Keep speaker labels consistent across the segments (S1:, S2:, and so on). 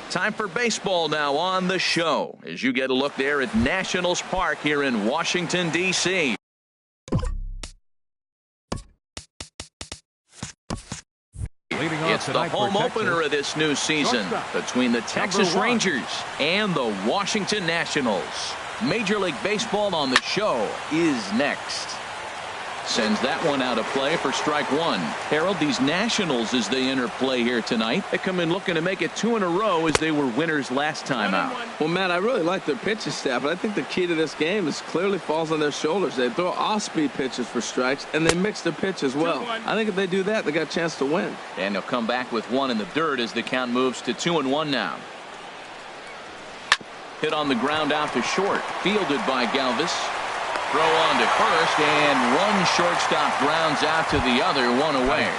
S1: Time for baseball now on the show as you get a look there at Nationals Park here in Washington, D.C. It's the home opener of this new season between the Texas Rangers and the Washington Nationals. Major League Baseball on the show is next. Sends that one out of play for strike one. Harold, these Nationals, as they enter play here tonight, they come in looking to make it 2 in a row as they were winners last time out.
S2: Well, Matt, I really like their pitching staff, but I think the key to this game is clearly falls on their shoulders. They throw off-speed pitches for strikes, and they mix their pitch as well. I think if they do that, they got a chance to win.
S1: And they'll come back with one in the dirt as the count moves to 2-1 now. Hit on the ground out to short, fielded by Galvis. Throw on to first, and one shortstop grounds out to the other, one away.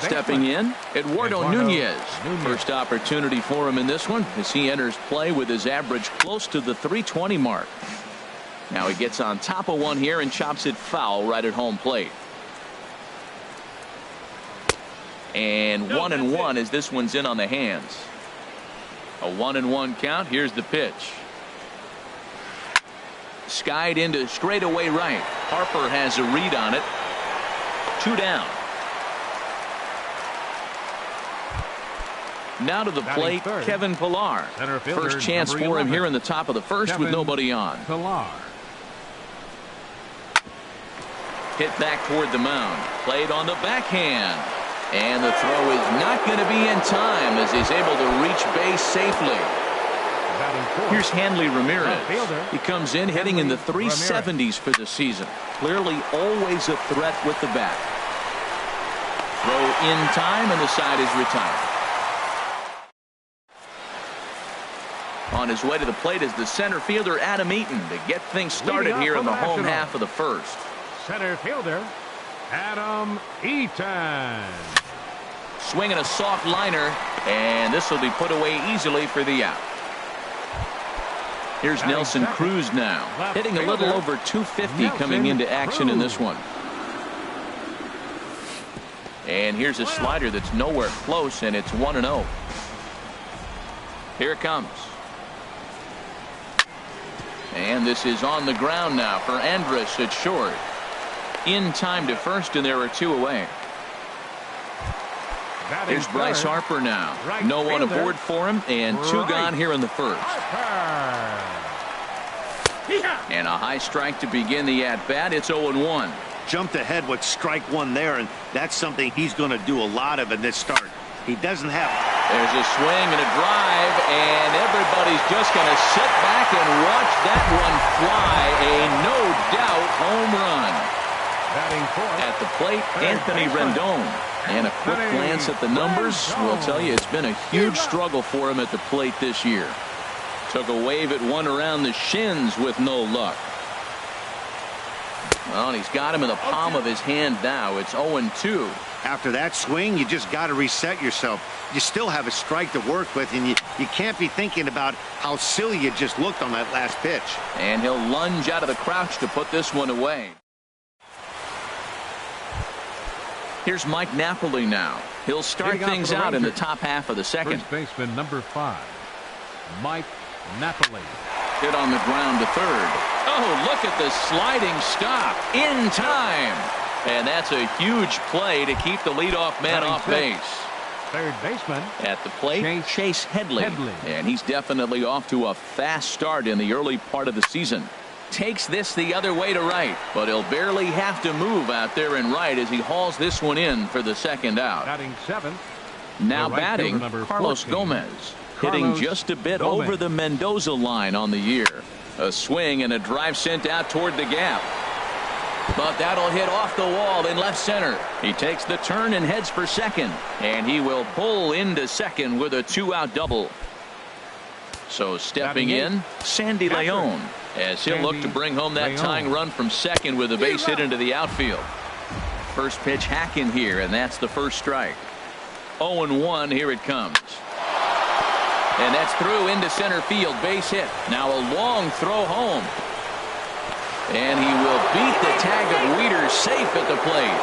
S1: Stepping in, Eduardo Nunez. First opportunity for him in this one as he enters play with his average close to the .320 mark. Now he gets on top of one here and chops it foul right at home plate. And 1-1 as this one's in on the hands. A 1-1 count. Here's the pitch. Skied into straightaway right. Harper has a read on it. 2 down. Now to the plate, Kevin Pillar. First chance for him here in the top of the first with nobody on. Hit back toward the mound. Played on the backhand. And the throw is not going to be in time as he's able to reach base safely. Here's Hanley Ramirez. He comes in hitting in the 370s for the season. Clearly always a threat with the bat. Throw in time and the side is retired. On his way to the plate is the center fielder Adam Eaton to get things started here in the home half of the first.
S3: Center fielder Adam Eaton.
S1: Swinging a soft liner, and this will be put away easily for the out. Here's Nelson Cruz now, hitting a little over 250 coming into action in this one. And here's a slider that's nowhere close, and it's 1-0. Here it comes. And this is on the ground now for Andrus at short. In time to first, and there are 2 away. Here's Bryce Harper now. No one aboard for him, and 2 gone here in the first. And a high strike to begin the at-bat. It's 0-1.
S4: Jumped ahead with strike one there, and that's something he's going to do a lot of in this start. He doesn't have.
S1: There's a swing and a drive, and everybody's just going to sit back and watch that one fly. A no-doubt home run. At the plate, Anthony Rendon. And a quick glance at the numbers will tell you it's been a huge struggle for him at the plate this year. Took a wave at one around the shins with no luck. Well, he's got him in the palm of his hand now. It's 0-2.
S4: After that swing, you just got to reset yourself. You still have a strike to work with, and you can't be thinking about how silly you just looked on that last pitch.
S1: And he'll lunge out of the crouch to put this one away. Here's Mike Napoli now. He'll start things out in the top half of the second.
S3: First baseman number 5, Mike Napoli.
S1: Hit on the ground to third. Oh, look at the sliding stop in time. And that's a huge play to keep the leadoff man off base.
S3: Third baseman
S1: at the plate, Chase Headley. And he's definitely off to a fast start in the early part of the season. Takes this the other way to right, but he'll barely have to move out there in right as he hauls this one in for the second out.
S3: Batting 7th.
S1: Now batting, Carlos Gomez. Hitting just a bit over the Mendoza line on the year. A swing and a drive sent out toward the gap. But that'll hit off the wall in left center. He takes the turn and heads for second. And he will pull into second with a 2-out double. So stepping in, Sandy Leon, as he'll look to bring home that tying run from second with a base hit into the outfield. First pitch hacking here, and that's the first strike. 0-1, here it comes. And that's through into center field, base hit. Now a long throw home. And he will beat the tag of Wieters safe at the plate.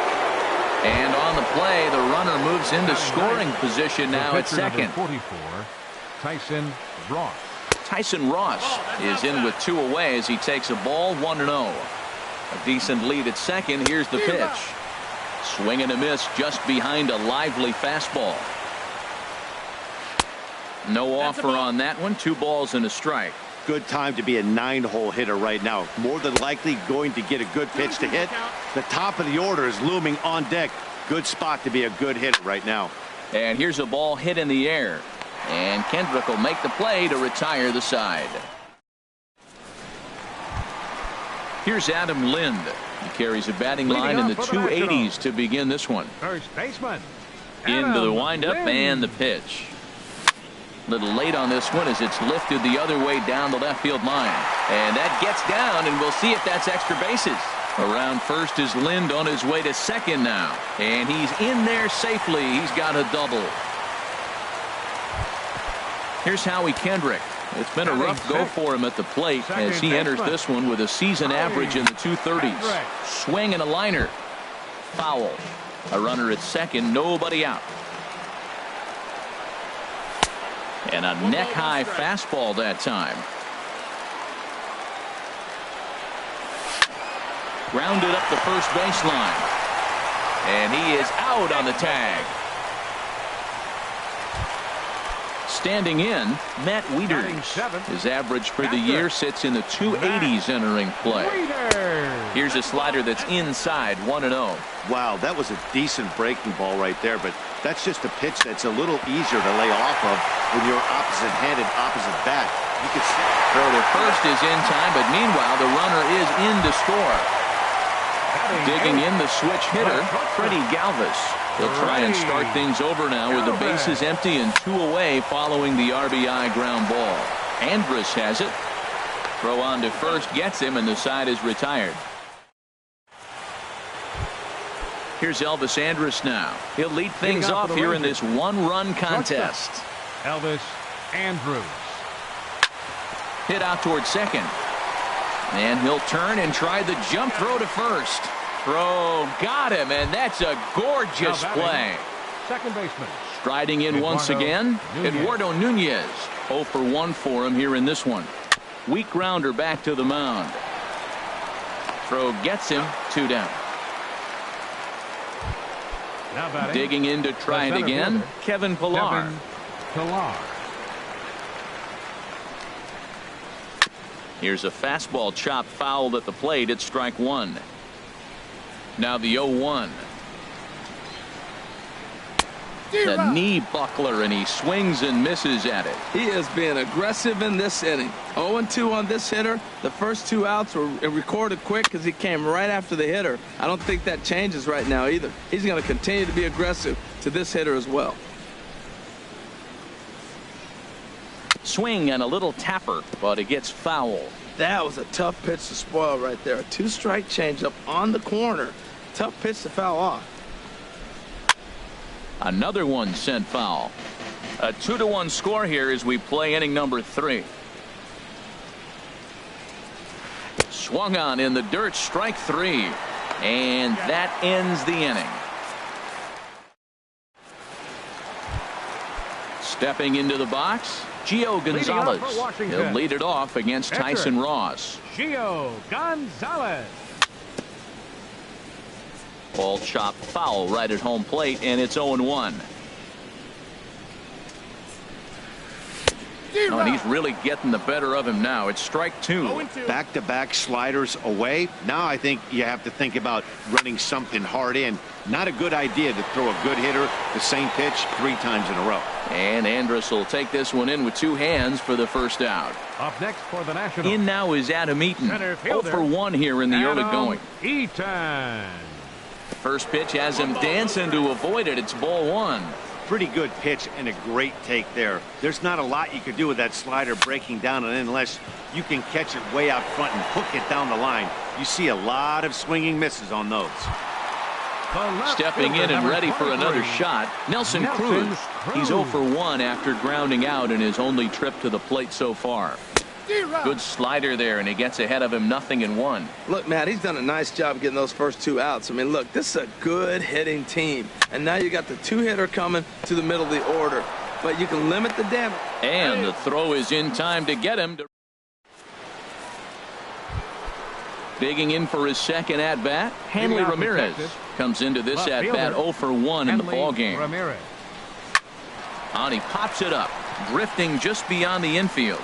S1: And on the play, the runner moves into scoring position now at second.
S3: 44, Tyson Ross.
S1: Tyson Ross is in with 2 away as he takes a ball 1-0. A decent lead at second. Here's the pitch. Swing and a miss just behind a lively fastball. No offer on that one. 2 balls and a strike.
S4: Good time to be a 9-hole hitter right now. More than likely going to get a good pitch to hit. The top of the order is looming on deck. Good spot to be a good hitter right now.
S1: And here's a ball hit in the air. And Kendrick will make the play to retire the side. Here's Adam Lind. He carries a batting line in the 280s to begin this one.
S3: First baseman.
S1: Into the windup and the pitch. Little late on this one as it's lifted the other way down the left field line. And that gets down, and we'll see if that's extra bases. Around first is Lind on his way to second now. And he's in there safely. He's got a double. Here's Howie Kendrick. It's been a rough go for him at the plate as he enters this one with a season average in the 230s. Swing and a liner. Foul. A runner at second, nobody out. And a neck-high fastball that time. Grounded up the first baseline. And he is out on the tag. Standing in, Matt Wieters. His average for the year sits in the 280s entering play. Here's a slider that's inside, 1-0.
S4: Wow, that was a decent breaking ball right there, but that's just a pitch that's a little easier to lay off of when you're opposite-handed, opposite bat. You can see.
S1: Throw to first is in time, but meanwhile, the runner is in to score. Digging in the switch hitter, Freddie Galvis. He'll try and start things over now with the bases empty and 2 away following the RBI ground ball. Andrus has it. Throw on to first gets him, and the side is retired. Here's Elvis Andrus now. He'll lead things off here in this 1-run contest.
S3: Elvis Andrus.
S1: Hit out towards second. And he'll turn and try the jump throw to first. Throw got him, and that's a gorgeous play.
S3: Second baseman.
S1: Striding in once again, Eduardo Nunez. 0 for 1 for him here in this one. Weak grounder back to the mound. Throw gets him, 2 down. Digging in to try it again, Kevin Pillar. Here's a fastball chopped fouled at the plate at strike 1. Now the 0-1. The knee buckler, and he swings and misses at it.
S2: He is being aggressive in this inning. 0-2 on this hitter. The first 2 outs were recorded quick because he came right after the hitter. I don't think that changes right now either. He's going to continue to be aggressive to this hitter as well.
S1: Swing and a little tapper, but it gets foul.
S2: That was a tough pitch to spoil right there. A 2-strike changeup on the corner. Tough pitch to foul off.
S1: Another one sent foul. A 2-1 score here as we play inning number 3. Swung on in the dirt, strike 3. And that ends the inning. Stepping into the box, Gio Gonzalez. He'll lead it off against Tyson Ross.
S3: Gio Gonzalez.
S1: Ball chopped foul right at home plate, and it's 0-1. Oh, and he's really getting the better of him now. It's strike 2.
S4: Back-to-back sliders away. Now I think you have to think about running something hard in. Not a good idea to throw a good hitter the same pitch 3 times in a row.
S1: And Andrus will take this one in with 2 hands for the first out.
S3: Up next for the National.
S1: In now is Adam Eaton. 0 for 1 here in the early going.
S3: Eaton.
S1: First pitch has him dancing to avoid it. It's ball 1.
S4: Pretty good pitch and a great take there. There's not a lot you could do with that slider breaking down and in unless you can catch it way out front and hook it down the line. You see a lot of swinging misses on those.
S1: Stepping in and ready for another shot, Nelson Cruz. He's 0 for 1 after grounding out in his only trip to the plate so far. Good slider there, and he gets ahead of him 0-1.
S2: Look, Matt, he's done a nice job getting those first 2 outs. I mean, look, this is a good hitting team. And now you got the 2-hitter coming to the middle of the order. But you can limit the damage.
S1: And the throw is in time to get him. Digging in for his second at-bat, Hanley Ramirez comes into this at-bat 0-for-1 in the ballgame. And he pops it up, drifting just beyond the infield.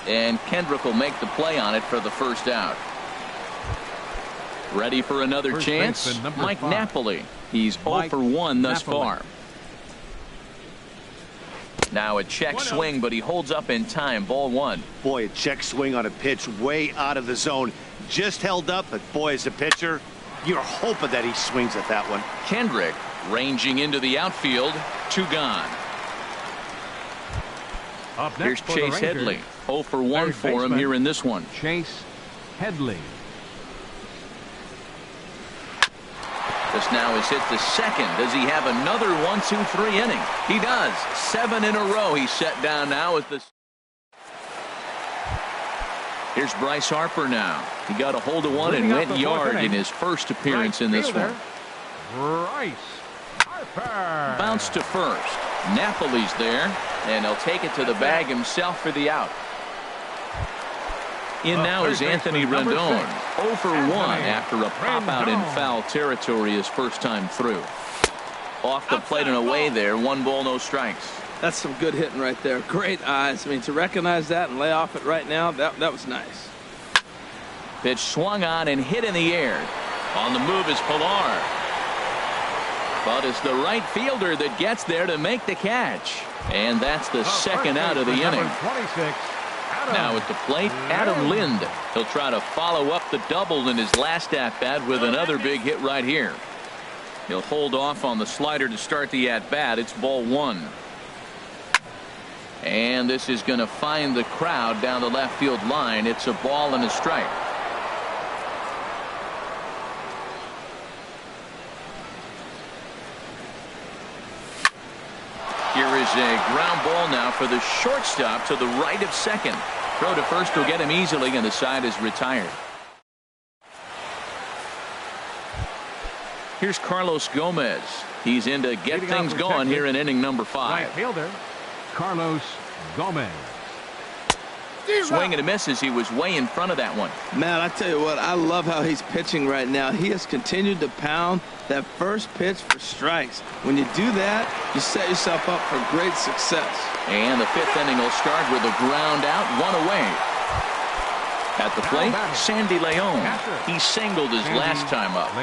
S1: And Kendrick will make the play on it for the first out. Ready for another chance? Mike Napoli. He's 0-for-1 thus far. Now a check swing, but he holds up in time. Ball 1.
S4: Boy, a check swing on a pitch way out of the zone. Just held up, but boy, as a pitcher, you're hoping that he swings at that one.
S1: Kendrick ranging into the outfield. 2 gone. Here's Chase Headley. 0-for-1 for him here in this one.
S3: Chase Headley.
S1: This now is hit to second. Does he have another 1-2-3 inning? He does. 7 in a row he's set down now with this. Here's Bryce Harper now. He got a hold of one and went yard in his first appearance in this one.
S3: Bryce Harper.
S1: Bounce to first. Napoli's there, and he'll take it to the bag himself for the out. In now is Anthony Rendon. 0-for-1 after a pop-out in foul territory his first time through. Off the plate and away there. 1 ball, no strikes.
S2: That's some good hitting right there. Great eyes. I mean, to recognize that and lay off it right now, that was nice.
S1: Pitch swung on and hit in the air. On the move is Pilar. But it's the right fielder that gets there to make the catch. And that's the second out of the inning. Now at the plate, Adam Lind. He'll try to follow up the double in his last at-bat with another big hit right here. He'll hold off on the slider to start the at-bat. It's ball 1. And this is going to find the crowd down the left field line. It's a ball and a strike. Here is a ground ball now for the shortstop to the right of second. Throw to first will get him easily, and the side is retired. Here's Carlos Gomez. He's in to get things going here in inning number 5.
S3: Right fielder Carlos Gomez.
S1: Swing and a miss as he was way in front of that one.
S2: Man, I tell you what, I love how he's pitching right now. He has continued to pound that first pitch for strikes. When you do that, you set yourself up for great success.
S1: And the 5th inning will start with a ground out, 1 away. At the plate, Sandy Leon. He singled his last time up.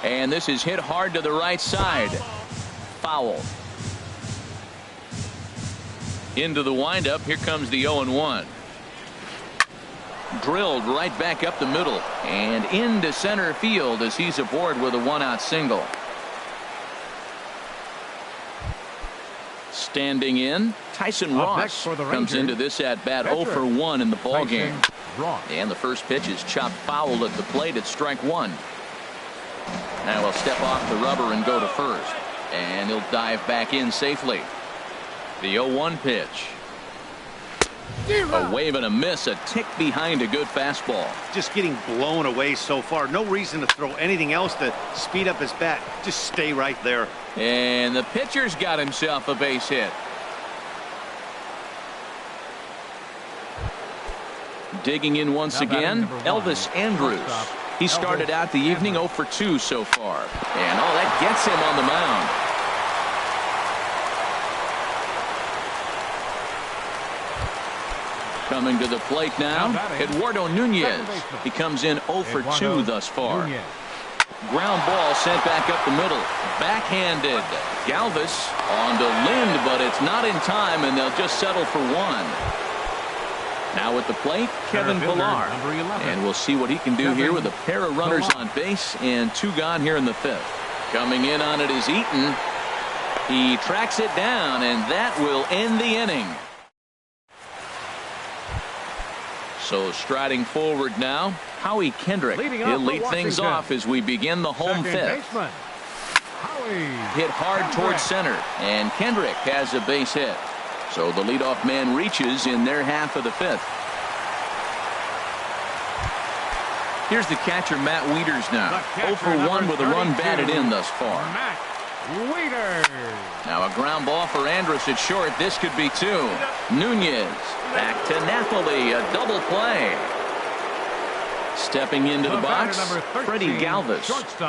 S1: And this is hit hard to the right side. Foul. Into the windup. Here comes the 0-1. Drilled right back up the middle and into center field as he's aboard with a 1-out single. Standing in, Tyson Ross comes into this at bat 0-for-1 in the ball game. And the first pitch is chopped foul at the plate at strike 1. Now he'll step off the rubber and go to first, and he'll dive back in safely. The 0-1 pitch. A wave and a miss, a tick behind a good fastball.
S4: Just getting blown away so far. No reason to throw anything else to speed up his bat. Just stay right there.
S1: And the pitcher's got himself a base hit. Digging in once again, Elvis Andrus. He started out the evening 0-for-2 so far. And that gets him on the mound. Coming to the plate now, Eduardo Nunez. He comes in 0-for-2 thus far. Ground ball sent back up the middle. Backhanded. Galvis on to Lind, but it's not in time, and they'll just settle for 1. Now at the plate, Kevin Pilar. And we'll see what he can do here with a pair of runners on base and 2 gone here in the 5th. Coming in on it is Eaton. He tracks it down, and that will end the inning. So striding forward now, Howie Kendrick. He'll lead things off as we begin the home 5th. Hit hard towards center, and Kendrick has a base hit. So the leadoff man reaches in their half of the fifth. Here's the catcher, Matt Wieters now. 0 for 1 with a run batted in thus far.
S3: Matt Wieters.
S1: Now a ground ball for Andrus at short. This could be 2. Nunez back to Napoli. A double play. Stepping into the box, Freddie Galvis.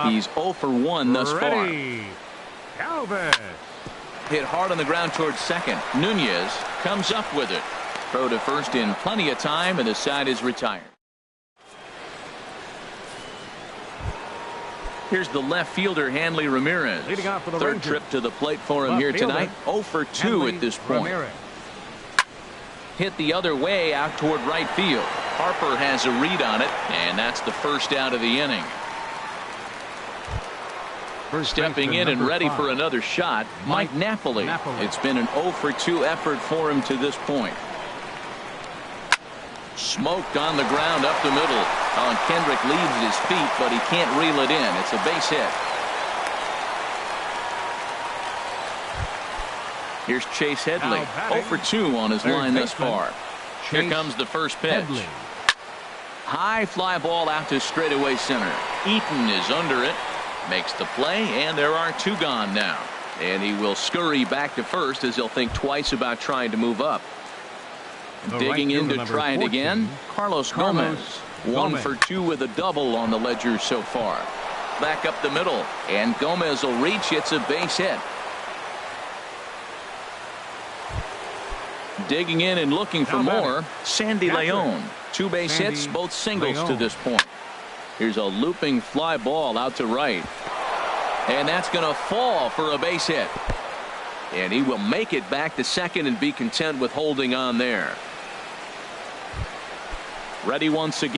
S1: He's 0 for 1 thus far.
S3: Galvis.
S1: Hit hard on the ground towards second. Nunez comes up with it. Throw to first in plenty of time, and the side is retired. Here's the left fielder, Hanley Ramirez.
S3: Leading off for the
S1: Third
S3: Rangers.
S1: trip to the plate for him here tonight. 0 for 2
S3: Hanley
S1: at this point.
S3: Ramirez.
S1: Hit the other way out toward right field. Harper has a read on it, and that's the first out of the inning. Stepping in and ready for another shot, Mike Napoli. It's been an 0 for 2 effort for him to this point. Smoked on the ground up the middle. And Kendrick leaves his feet, but he can't reel it in. It's a base hit. Here's Chase Headley. 0 for 2 on his line thus far. Here comes the first pitch. High fly ball out to straightaway center. Eaton is under it. Makes the play, and there are 2 gone now. And he will scurry back to first as he'll think twice about trying to move up. Digging in to try it again, Carlos Gomez. 1 for 2 with a double on the ledger so far. Back up the middle, and Gomez will reach. It's a base hit. Digging in and looking for more, Sandy Leon. 2 base hits, both singles to this point. Here's a looping fly ball out to right. And that's going to fall for a base hit. And he will make it back to second and be content with holding on there. Ready once again.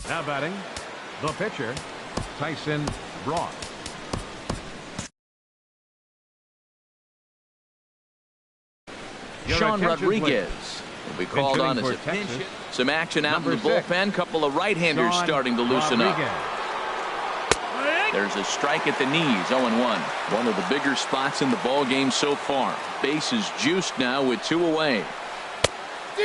S3: Now batting, the pitcher, Tyson Ross.
S1: Sean Rodriguez will be called on as a pinch hit. Some action out in the bullpen. Couple of right-handers starting to loosen up. There's a strike at the knees. 0-1. One of the bigger spots in the ball game so far. Base is juiced now with 2 away.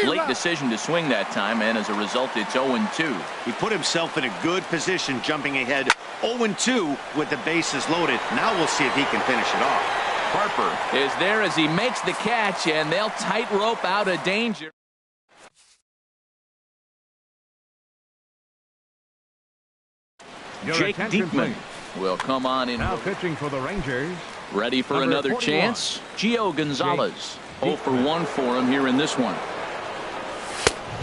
S1: Late decision to swing that time, and as a result, it's 0-2.
S4: He put himself in a good position, jumping ahead 0-2 with the bases loaded. Now we'll see if he can finish it off.
S1: Harper is there as he makes the catch, and they'll tightrope out of danger. Jake Diekman will come on in.
S3: Now pitching for the Rangers.
S1: Ready for another
S3: 41.
S1: chance. Gio Gonzalez. 0 for 1 for him here in this one.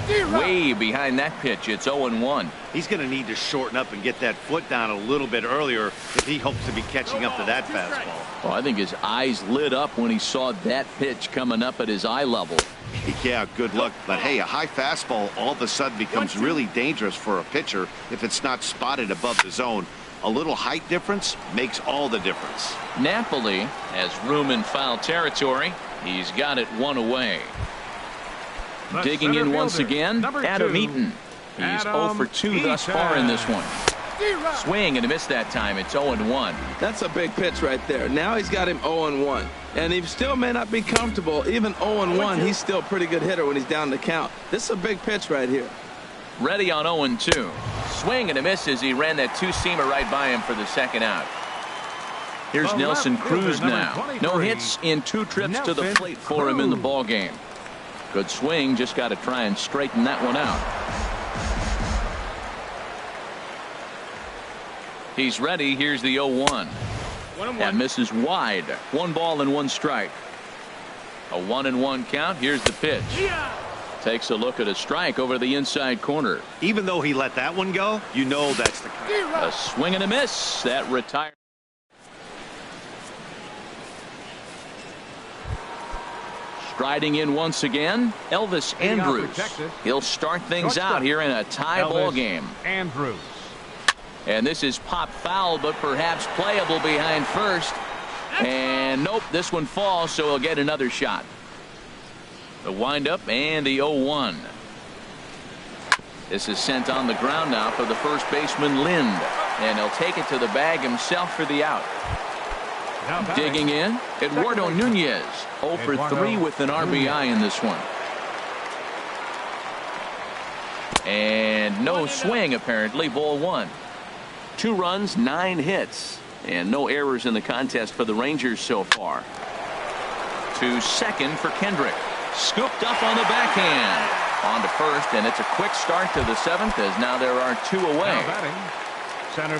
S1: Way behind that pitch. It's 0-1.
S4: He's going to need to shorten up and get that foot down a little bit earlier if he hopes to be catching up to that fastball.
S1: Well, I think his eyes lit up when he saw that pitch coming up at his eye level.
S5: Yeah, good luck. But hey, a high fastball all of a sudden becomes really dangerous for a pitcher if it's not spotted above the zone. A little height difference makes all the difference.
S1: Napoli has room in foul territory. He's got it 1 away. Digging in once again, Adam Eaton. He's 0 for 2 thus far in this one. Swing and a miss that time. It's 0-1.
S2: That's a big pitch right there. Now he's got him 0-1. And he still may not be comfortable. Even 0-1, he's still a pretty good hitter when he's down the count. This is a big pitch right here.
S1: Ready on 0-2. Swing and a miss as he ran that 2-seamer right by him for the second out. Here's Nelson Cruz now. No hits in 2 trips to the plate for him in the ball game. Good swing, just got to try and straighten that one out. He's ready. Here's the 0-1. That misses wide. 1 ball and 1 strike. A 1-1 count. Here's the pitch. Takes a look at a strike over the inside corner.
S4: Even though he let that one go, you know that's the kind.
S1: A swing and a miss. That retired. Striding in once again, Elvis Andrus. He'll start things out here in a tie ball game.
S3: Andrus.
S1: And this is pop foul, but perhaps playable behind first. And nope, this one falls, so he'll get another shot. The windup and the 0-1. This is sent on the ground now for the first baseman, Lind. And he'll take it to the bag himself for the out. Digging in, Eduardo Nunez, 0 for 3 with an RBI in this one. And no swing, apparently. Ball 1. 2 runs, 9 hits, and no errors in the contest for the Rangers so far. To second for Kendrick. Scooped up on the backhand. On to first, and it's a quick start to the 7th as now there are 2 away.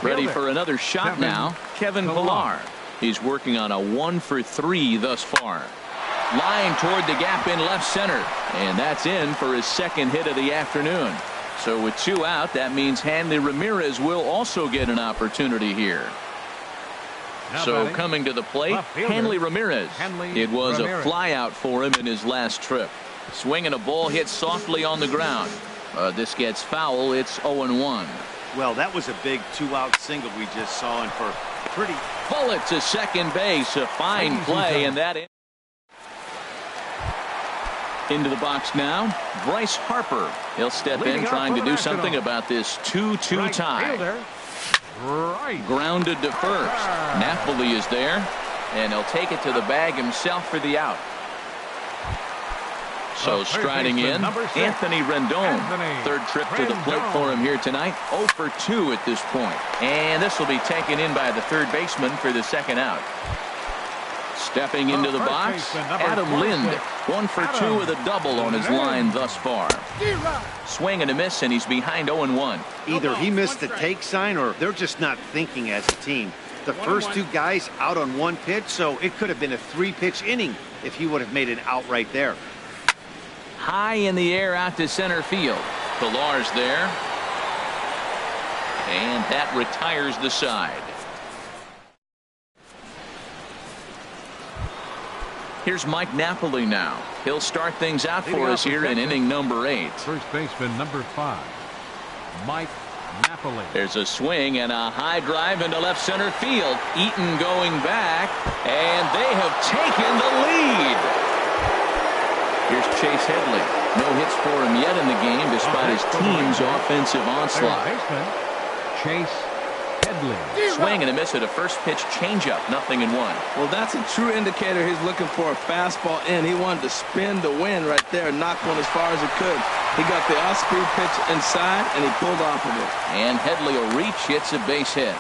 S1: Ready for another shot now, Kevin Pillar. He's working on a 1 for 3 thus far. Line toward the gap in left center, and that's in for his second hit of the afternoon. So with 2 out, that means Hanley Ramirez will also get an opportunity here. So coming to the plate, Hanley Ramirez. It was a fly out for him in his last trip. Swinging a ball hit softly on the ground. This gets foul. It's 0-1.
S4: Well, that was a big 2-out single we just saw, and for pretty.
S1: Bullet to second base. A fine play, and that into the box now. Bryce Harper. He'll step in trying to do something about this 2-2 tie. Grounded to first. Napoli is there, and he'll take it to the bag himself for the out. So striding in, Anthony Rendon. Third trip to the plate for him here tonight. 0 for 2 at this point. And this will be taken in by the third baseman for the second out. Stepping into the box, Adam Lind. 1 for 2 with a double on his line thus far. Swing and a miss, and he's behind 0-1.
S4: Either he missed the take sign or they're just not thinking as a team. The first 2 guys out on 1 pitch, so it could have been a 3-pitch inning if he would have made an out right there.
S1: High in the air out to center field. Pillar's there. And that retires the side. Here's Mike Napoli now. He'll start things out for us here in inning number 8.
S3: First baseman number 5, Mike Napoli.
S1: There's a swing and a high drive into left center field. Eaton going back, and they have taken the lead. Here's Chase Headley. No hits for him yet in the game despite his team's offensive onslaught.
S3: Chase Headley.
S1: Swing and a miss at a first pitch changeup. 0-1.
S2: Well, that's a true indicator he's looking for a fastball in. He wanted to spin the wind right there, knock one as far as he could. He got the off-speed pitch inside, and he pulled off of it.
S1: And Headley will reach, hits a base hit.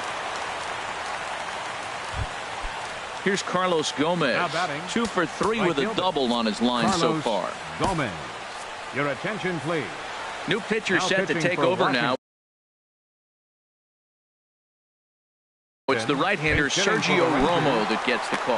S1: Here's Carlos Gomez. 2 for 3 with a double on his line so far.
S3: Gomez. Your attention, please.
S1: New pitcher set to take over now. It's the right-hander Sergio Romo that gets the call.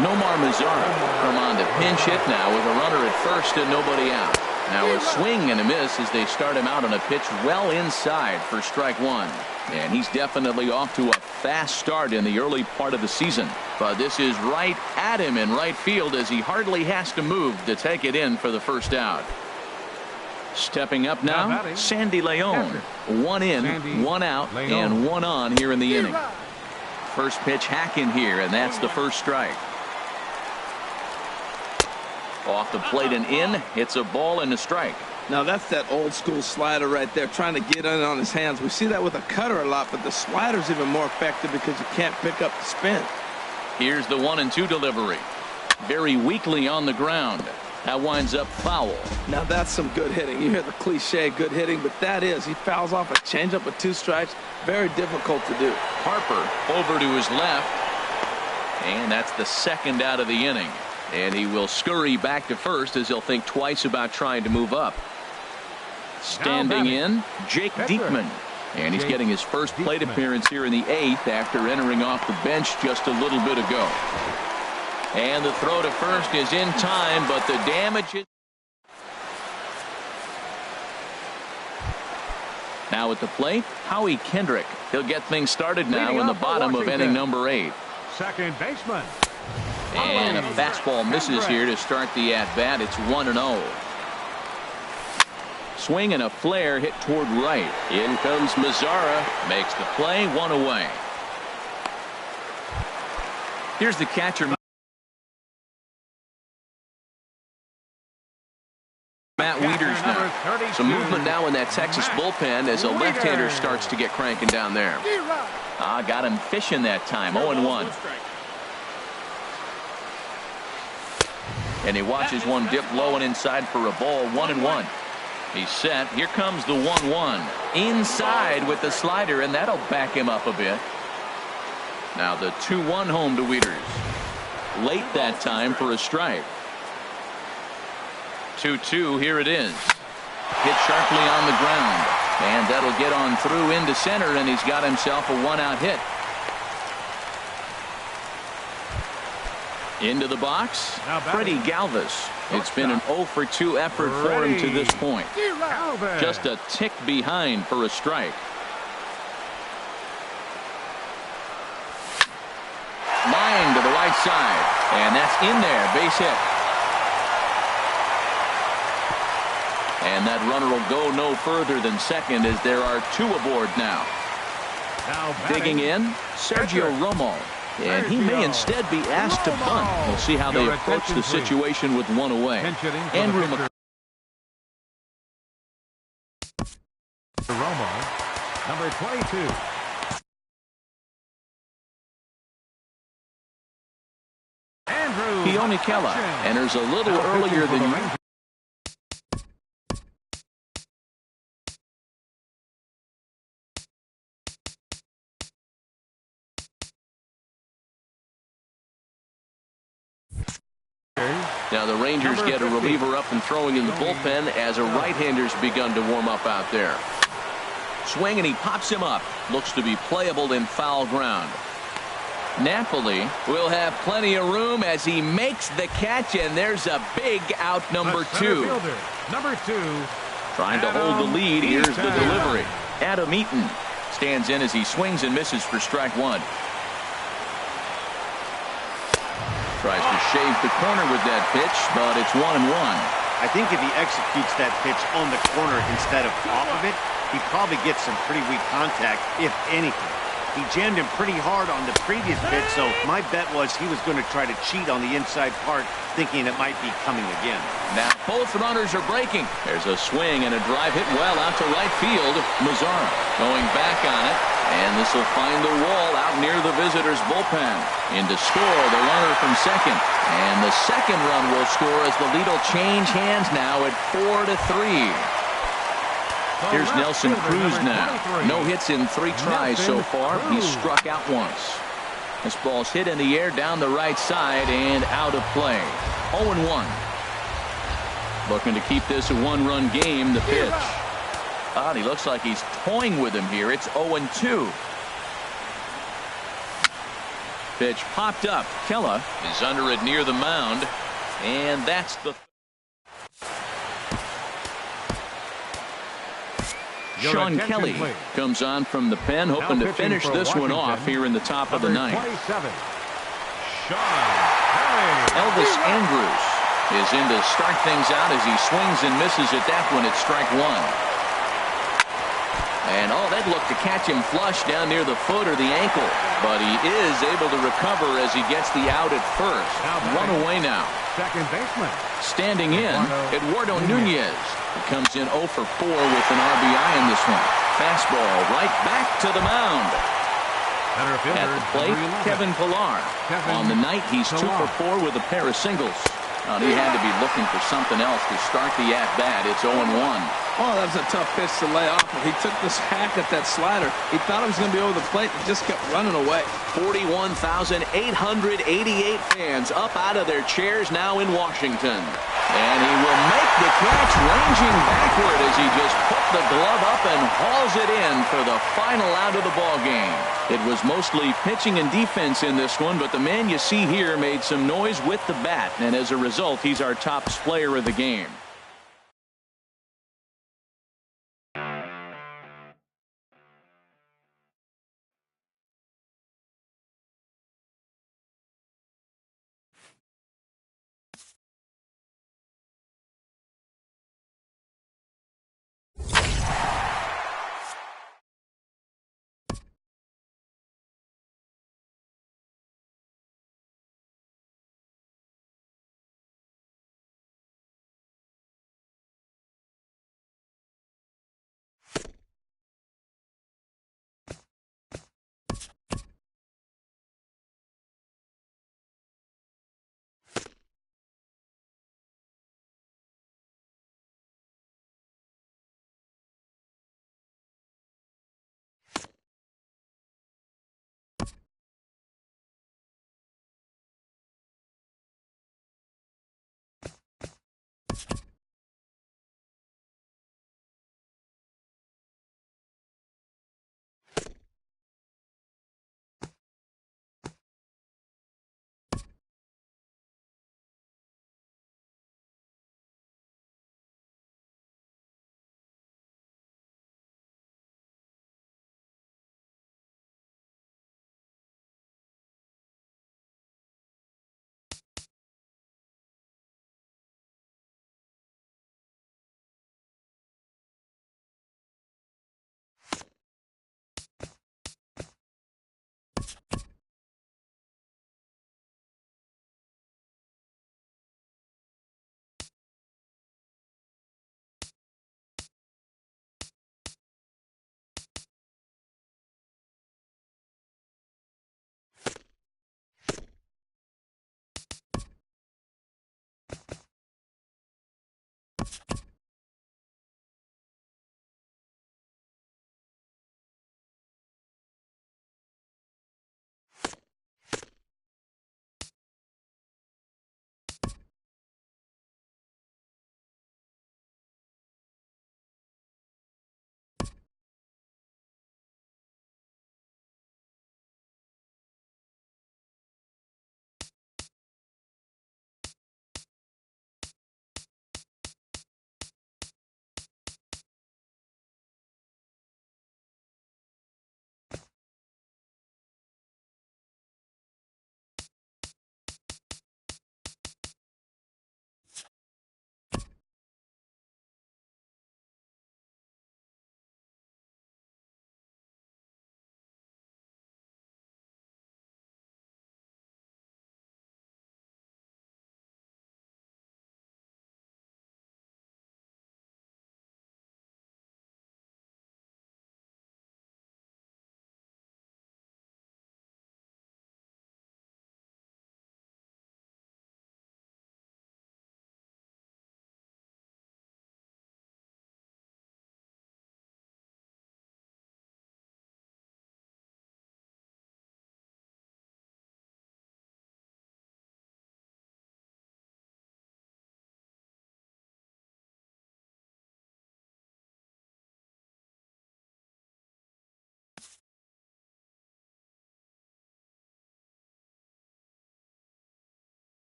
S1: Nomar Mazara come on to pinch hit now with a runner at first and nobody out. Now a swing and a miss as they start him out on a pitch well inside for strike 1. And he's definitely off to a fast start in the early part of the season. But this is right at him in right field as he hardly has to move to take it in for the first out. Stepping up now, Sandy Leon. 1 in, 1 out, and 1 on here in the inning. First pitch hack in here, and that's the first strike. Off the plate and in. It's a ball and a strike.
S2: Now that's that old school slider right there, trying to get in on his hands. We see that with a cutter a lot, but the slider's even more effective because you can't pick up the spin.
S1: Here's the 1-2 delivery. Very weakly on the ground. That winds up foul.
S2: Now that's some good hitting. You hear the cliche good hitting, but that is. He fouls off a changeup with 2 strikes. Very difficult to do.
S1: Harper over to his left. And that's the second out of the inning. And he will scurry back to first as he'll think twice about trying to move up. Standing in, Jake Diekman. And he's getting his first plate appearance here in the 8th after entering off the bench just a little bit ago. And the throw to first is in time, but the damage is. Now at the plate, Howie Kendrick. He'll get things started now in the bottom of inning number 8.
S3: Second baseman.
S1: And a fastball misses here to start the at-bat. It's 1-0. Swing and a flare hit toward right. In comes Mazara. Makes the play. 1 away. Here's the catcher, Matt Wieters now. Some movement now in that Texas bullpen as a left-hander starts to get cranking down there. Got him fishing that time. 0-1. And he watches one dip low and inside for a ball. 1-1. He's set. Here comes the 1-1. Inside with the slider, and that'll back him up a bit. Now the 2-1 home to Wieters. Late that time for a strike. 2-2. Here it is. Hit sharply on the ground. And that'll get on through into center, and he's got himself a one-out hit. Into the box, Freddie Galvis. It's been an 0-for-2 effort for him to this point. Just a tick behind for a strike. Line to the right side, and that's in there, base hit. And that runner will go no further than second as there are two aboard now. Digging in, Sergio Romo. And he may instead be asked to bunt. We'll see how they approach the situation with one away. Andrew
S3: Romo, number 22.
S1: Keone Kela enters a little earlier than you. Now the Rangers get a reliever up and throwing in the bullpen as a right-hander's begun to warm up out there. Swing, and he pops him up. Looks to be playable in foul ground. Napoli will have plenty of room as he makes the catch, and there's a big out, number two. Trying to hold the lead. Here's the delivery. Adam Eaton stands in as he swings and misses for strike one. Tries to shave the corner with that pitch, but it's 1-1.
S4: I think if he executes that pitch on the corner instead of off of it, he probably gets some pretty weak contact, if anything. He jammed him pretty hard on the previous pitch, so my bet was he was going to try to cheat on the inside part, thinking it might be coming again.
S1: Now both runners are breaking. There's a swing and a drive hit well out to right field. Mazzara going back on it, and this will find the wall out near the visitors' bullpen. In to score the runner from second, and the second run will score as the lead will change hands now at 4-3. Here's Nelson Cruz now. No hits in 3 tries so far. He's struck out once. This ball's hit in the air down the right side and out of play. 0-1. Looking to keep this a one-run game. The pitch. He looks like he's toying with him here. It's 0-2. Pitch popped up. Kela is under it near the mound. And that's the... Sean Kelly comes on from the pen, hoping to finish this one off here in the top of the ninth. Elvis Andrus is in to start things out as he swings and misses at that one at strike one. And they'd look to catch him flush down near the foot or the ankle, but he is able to recover as he gets the out at first. One away now.
S3: Second baseman.
S1: Standing in, Eduardo Nunez. He comes in 0 for 4 with an RBI in this one. Fastball right back to the mound. At the plate, Kevin Pillar. On the night, he's 2 for 4 with a pair of singles. He had to be looking for something else to start the at-bat. It's 0-1.
S2: Oh, that was a tough pitch to lay off. He took this hack at that slider. He thought it was going to be over the plate and just kept running away.
S1: 41,888 fans up out of their chairs now in Washington. And he will make the catch, ranging backward as he just put the glove up and hauls it in for the final out of the ball game. It was mostly pitching and defense in this one, but the man you see here made some noise with the bat, and as a result, he's our top player of the game.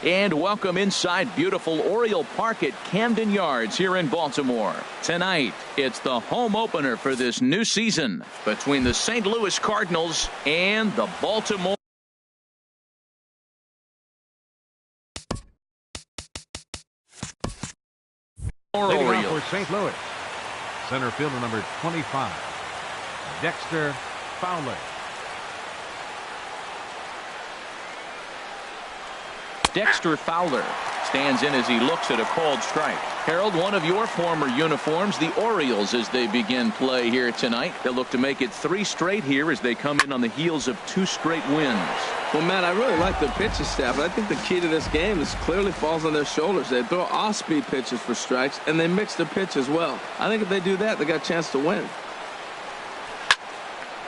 S1: And welcome inside beautiful Oriole Park at Camden Yards here in Baltimore. Tonight, it's the home opener for this new season between the St. Louis Cardinals and the Baltimore
S3: Leading off
S1: Orioles.
S3: for St. Louis, center fielder number 25, Dexter Fowler.
S1: Dexter Fowler stands in as he looks at a called strike. Harold, one of your former uniforms, the Orioles, as they begin play here tonight. They'll look to make it 3 straight here as they come in on the heels of 2 straight wins.
S2: Well, Matt, I really like the pitching staff. I think the key to this game is clearly falls on their shoulders. They throw off-speed pitches for strikes, and they mix their pitch as well. I think if they do that, they got a chance to win.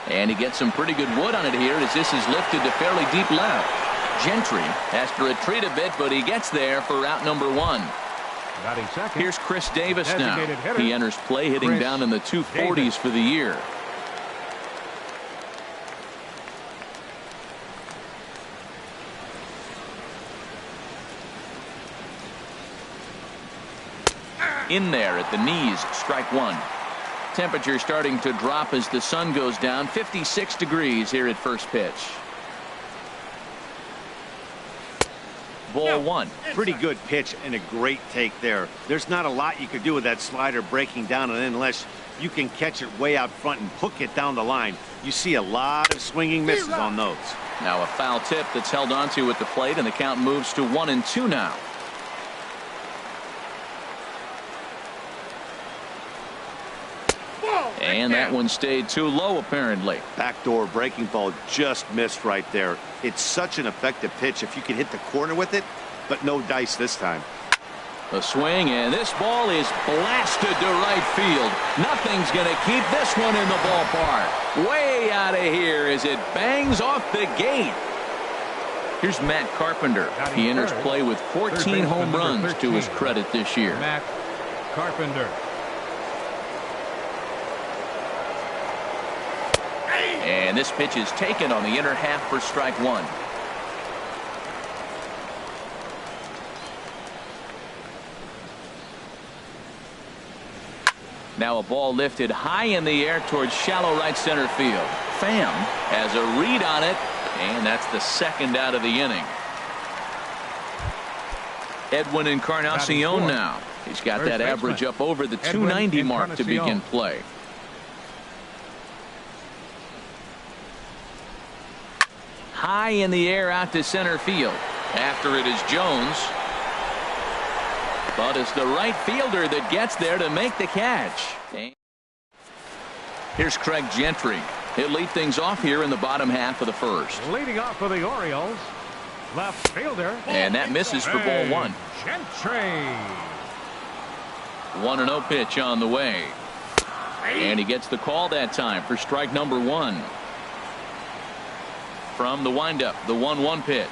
S1: And he gets some pretty good wood on it here as this is lifted to fairly deep left. Gentry has to retreat a bit, but he gets there for out number 1.
S3: Batting second.
S1: Here's Chris Davis now.
S3: Designated hitter,
S1: He enters play hitting
S3: Chris
S1: down in the 240s
S3: Davis.
S1: for the year. In there at the knees, strike 1. Temperature starting to drop as the sun goes down. 56 degrees here at first pitch. Ball 1.
S4: Pretty good pitch and a great take there. There's not a lot you could do with that slider breaking down and in unless you can catch it way out front and hook it down the line. You see a lot of swinging misses on those.
S1: Now a foul tip that's held onto at the plate, and the count moves to 1-2 now. And that one stayed too low, apparently.
S4: Backdoor breaking ball just missed right there. It's such an effective pitch if you can hit the corner with it, but no dice this time.
S1: A swing, and this ball is blasted to right field. Nothing's going to keep this one in the ballpark. Way out of here as it bangs off the gate. Here's Matt Carpenter. He enters play with 14 home runs to his credit this year.
S3: Matt Carpenter.
S1: And this pitch is taken on the inner half for strike one. Now a ball lifted high in the air towards shallow right center field. Pham has a read on it, and that's the second out of the inning. Edwin Encarnacion now. He's got that average up over the 290 mark to begin play. High in the air out to center field. After it is Jones. But it's the right fielder that gets there to make the catch. Here's Craig Gentry. He'll lead things off here in the bottom half of the first.
S3: Leading off for the Orioles, left fielder.
S1: And that misses for ball one.
S3: Gentry.
S1: 1-0 pitch on the way. And he gets the call that time for strike number one. From the windup, the 1-1 pitch.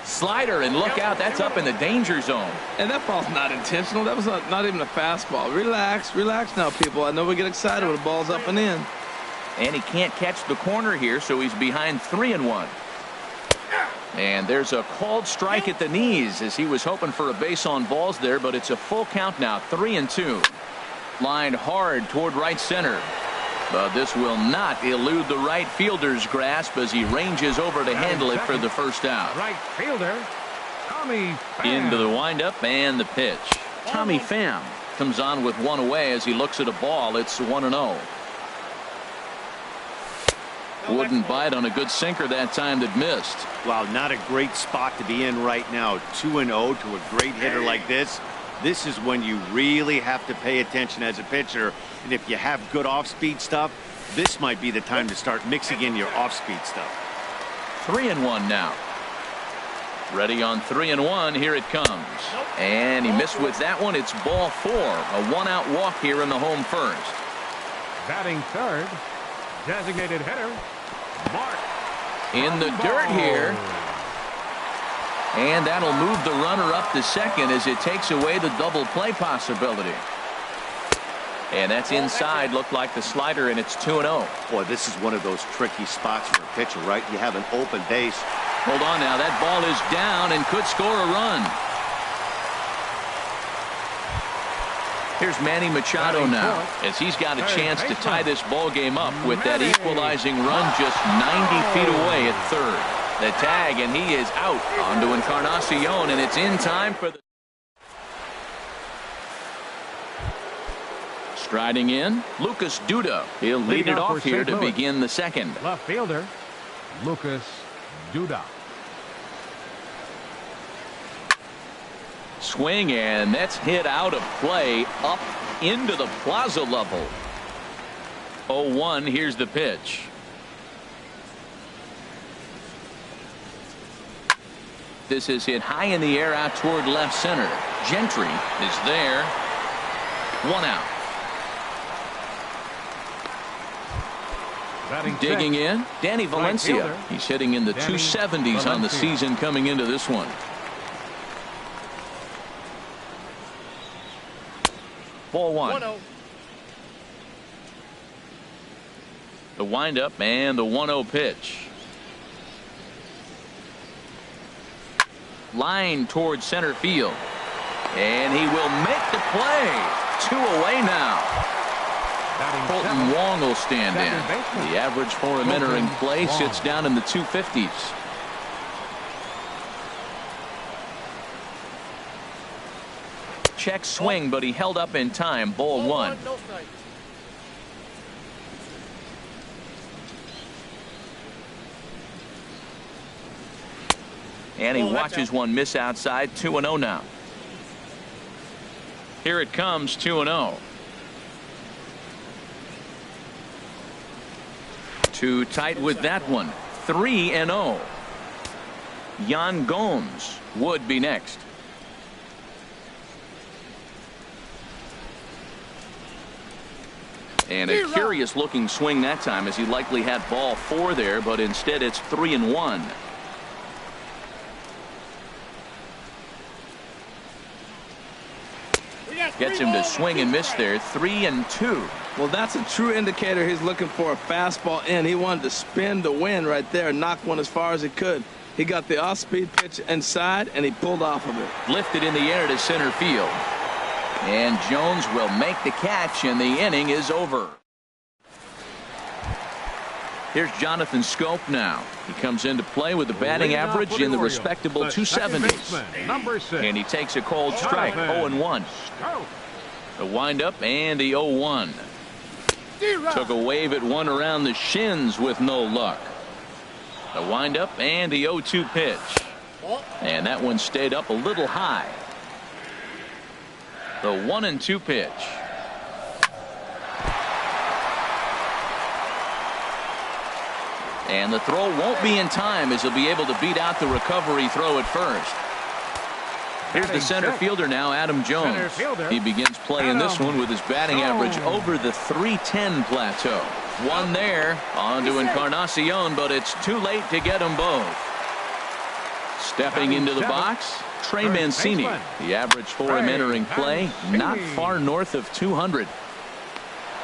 S1: Slider, and look out, that's up in the danger zone.
S2: And that ball's not intentional. That was not even a fastball. Relax now, people. I know we get excited when the ball's up and in.
S1: And he can't catch the corner here, so he's behind 3-1. And there's a called strike at the knees as he was hoping for a base on balls there, but it's a full count now, 3-2. Lined hard toward right center. But this will not elude the right fielder's grasp as he ranges over to handle it for the first out.
S3: Right fielder, Tommy Pham.
S1: Into the windup and the pitch. Tommy Pham comes on with one away as he looks at a ball. It's 1-0. Wouldn't bite on a good sinker that time that missed.
S4: Wow, not a great spot to be in right now. 2-0 to a great hitter like this. This is when you really have to pay attention as a pitcher. And if you have good off-speed stuff, this might be the time to start mixing in your off-speed stuff.
S1: 3-1 now. Ready on 3-1. Here it comes. And he missed with that one. It's ball four. A one-out walk here in the home first.
S3: Batting third, designated hitter, Mark.
S1: In the dirt here. And that'll move the runner up to second as it takes away the double play possibility. And that's inside. Looked like the slider, and it's 2-0.
S4: Boy, this is one of those tricky spots for a pitcher, right? You have an open base.
S1: Hold on now. That ball is down and could score a run. Here's Manny Machado now as he's got a chance to tie this ball game up with that equalizing run just 90 feet away at third. The tag, and he is out onto Encarnacion, and it's in time for the striding in Lucas Duda. He'll lead it off here to begin the second.
S3: Left fielder Lucas Duda.
S1: Swing, and that's hit out of play up into the plaza level. 0-1. Here's the pitch. This is hit high in the air out toward left center. Gentry is there. One out. Digging in, Danny Valencia. He's hitting in the 270s on the season coming into this one. Ball one. The windup and the 1-0 pitch. Line towards center field. And he will make the play. 2 away now. Colton Wong will stand in. The average for him entering play sits down in the 250s. Check swing, but he held up in time. Ball one. And he watches one miss outside. 2-0 now. Here it comes. 2-0. Too tight with that one. 3-0. Yan Gomes would be next. And a curious looking swing that time, as he likely had ball 4 there, but instead it's 3-1. Gets him to swing and miss there. 3-2.
S2: Well, that's a true indicator he's looking for a fastball in. He wanted to spin the wind right there, knock one as far as he could. He got the off-speed pitch inside, and he pulled off of it.
S1: Lifted in the air to center field. And Jones will make the catch, and the inning is over. Here's Jonathan Scope now. He comes into play with a batting average in the respectable 270s. And he takes a cold strike, 0-1. The windup and the 0-1. Took a wave at one around the shins with no luck. The windup and the 0-2 pitch. And that one stayed up a little high. The 1-2 pitch. And the throw won't be in time, as he'll be able to beat out the recovery throw at first. Here's the center fielder now, Adam Jones. He begins playing this one with his batting average over the 310 plateau. One there, on to Encarnacion, but it's too late to get them both. Stepping into the box, Trey Mancini. The average for him entering play, not far north of 200.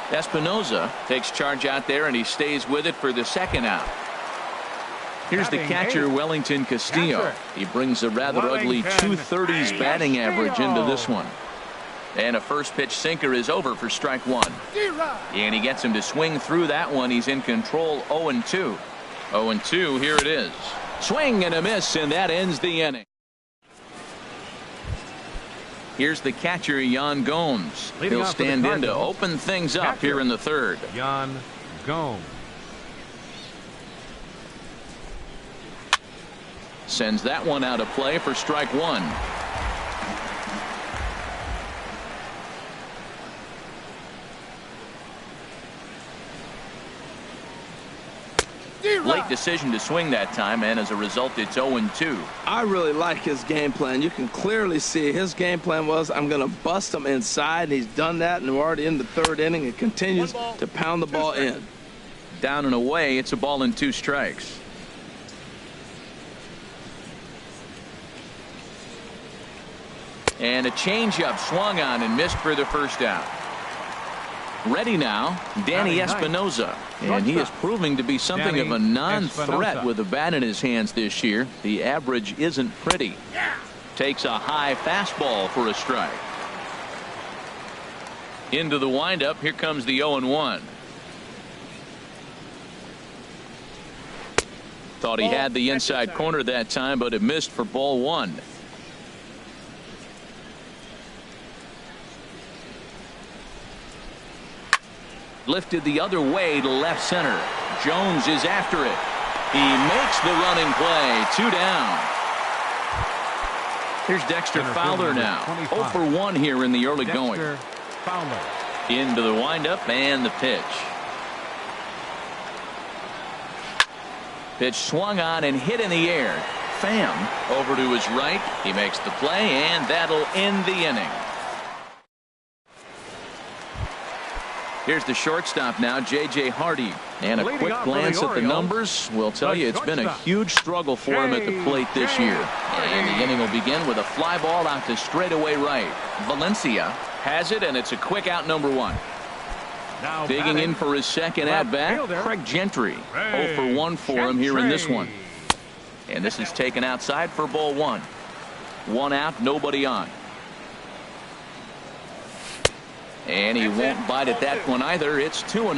S1: Espinoza takes charge out there, and he stays with it for the second out. Here's the catcher, Wellington Castillo. He brings a rather ugly 230s batting average into this one. And a first pitch sinker is over for strike one. And he gets him to swing through that one. He's in control. 0-2. 0-2, here it is. Swing and a miss, and that ends the inning. Here's the catcher, Yan Gomes. He'll stand in to open things up here in the third.
S3: Yan Gomes.
S1: Sends that one out of play for strike one. Late decision to swing that time, and as a result, it's 0-2.
S2: I really like his game plan. You can clearly see his game plan was, I'm going to bust him inside, and he's done that, and we're already in the third inning. It continues to pound the ball in.
S1: Down and away, it's a ball and 2 strikes. And a changeup swung on and missed for the first out. Ready now, Danny Espinoza. And he is proving to be something of a non-threat with a bat in his hands this year. The average isn't pretty. Takes a high fastball for a strike. Into the windup, here comes the 0-1. Thought he had the inside corner that time, but it missed for ball 1. Lifted the other way to left center. Jones is after it. He makes the running play. 2 down. Here's Dexter Fowler now. 0 for 1 here in the early going. Into the windup and the pitch. Pitch swung on and hit in the air. Pham over to his right. He makes the play, and that'll end the inning. Here's the shortstop now, J.J. Hardy. And a quick glance at the numbers will tell you it's been a huge struggle for him at the plate this year. And the inning will begin with a fly ball out to straightaway right. Valencia has it, and it's a quick out, number 1. Digging in for his second at-bat, Craig Gentry. 0 for 1 for him here in this one. And this is taken outside for ball 1. 1 out, nobody on. And he won't bite at that one either. It's 2-0.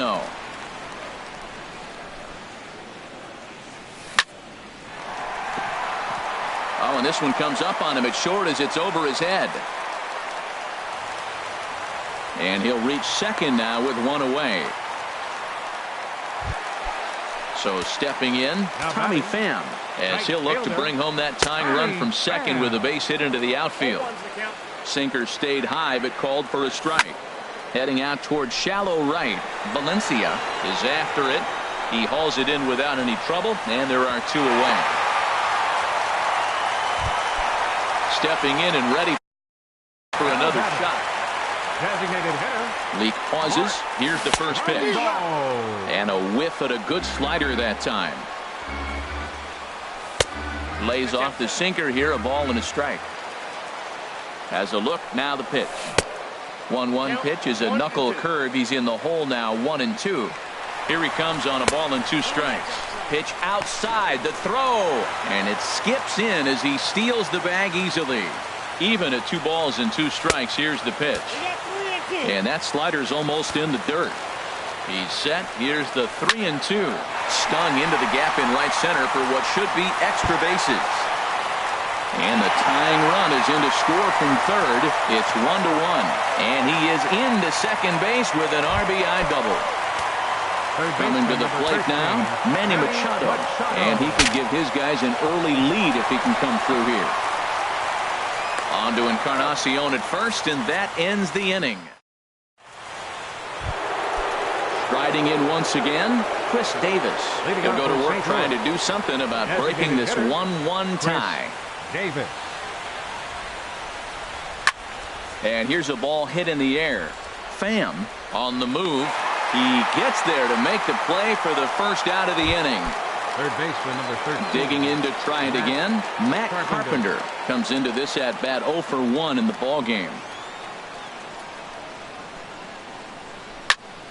S1: Oh, and this one comes up on him. It's short as it's over his head. And he'll reach second now with 1 away. So stepping in, Tommy Pham, as he'll look to bring home that tying run from second with a base hit into the outfield. Sinker stayed high but called for a strike. Heading out towards shallow right. Valencia is after it. He hauls it in without any trouble, and there are 2 away. Stepping in and ready for another shot.
S3: Designated hitter.
S1: Leak pauses. Here's the first pitch. And a whiff at a good slider that time. Lays off the sinker here, a ball and a strike. Has a look, now the pitch. 1-1 pitch is a knuckle curve. He's in the hole now, 1-2. Here he comes on a ball and 2 strikes. Pitch outside, the throw, and it skips in as he steals the bag easily. Even at 2 balls and 2 strikes, here's the pitch. And that slider's almost in the dirt. He's set. Here's the 3-2. Stung into the gap in right center for what should be extra bases. And the tying run is in to score from third. It's 1-1. And he is into second base with an RBI double. Coming to the plate now, Manny Machado. And he could give his guys an early lead if he can come through here. On to Encarnacion at first, and that ends the inning. Striding in once again, Chris Davis. He'll go to work trying to do something about breaking this 1-1 tie.
S3: Davis.
S1: And here's a ball hit in the air. Pham on the move. He gets there to make the play for the first out of the inning.
S3: Third baseman, number 13.
S1: Digging in to try it again. Matt Carpenter comes into this at bat 0 for 1 in the ball game.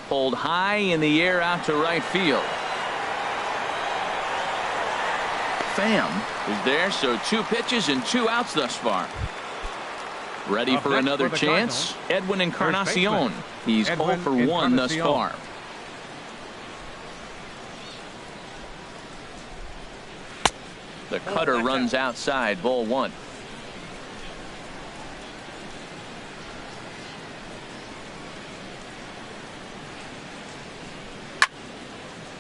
S1: Pulled high in the air out to right field. Pham is there, so 2 pitches and 2 outs thus far. Ready for another chance. Edwin Encarnacion. He's 0 for 1 thus far. The cutter runs outside, ball 1.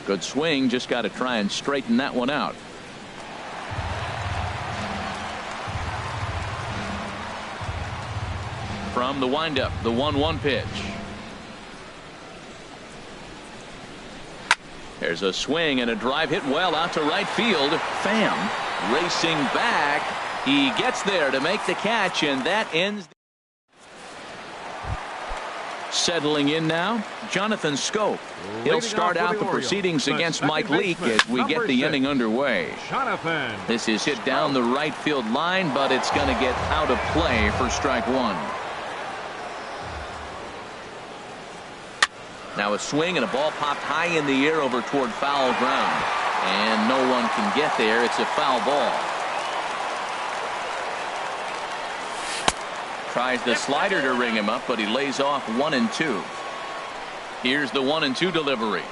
S1: Good swing, just got to try and straighten that one out. From the windup, the 1-1 pitch. There's a swing and a drive hit well out to right field. Pham racing back. He gets there to make the catch, and that ends. Settling in now, Jonathan Scope. He'll start out the proceedings against Mike Leake as we get the inning underway. This is hit down the right field line, but it's going to get out of play for strike 1. Now a swing and a ball popped high in the air over toward foul ground. And no one can get there. It's a foul ball. Tries the slider to ring him up, but he lays off 1-2. Here's the 1-2 delivery.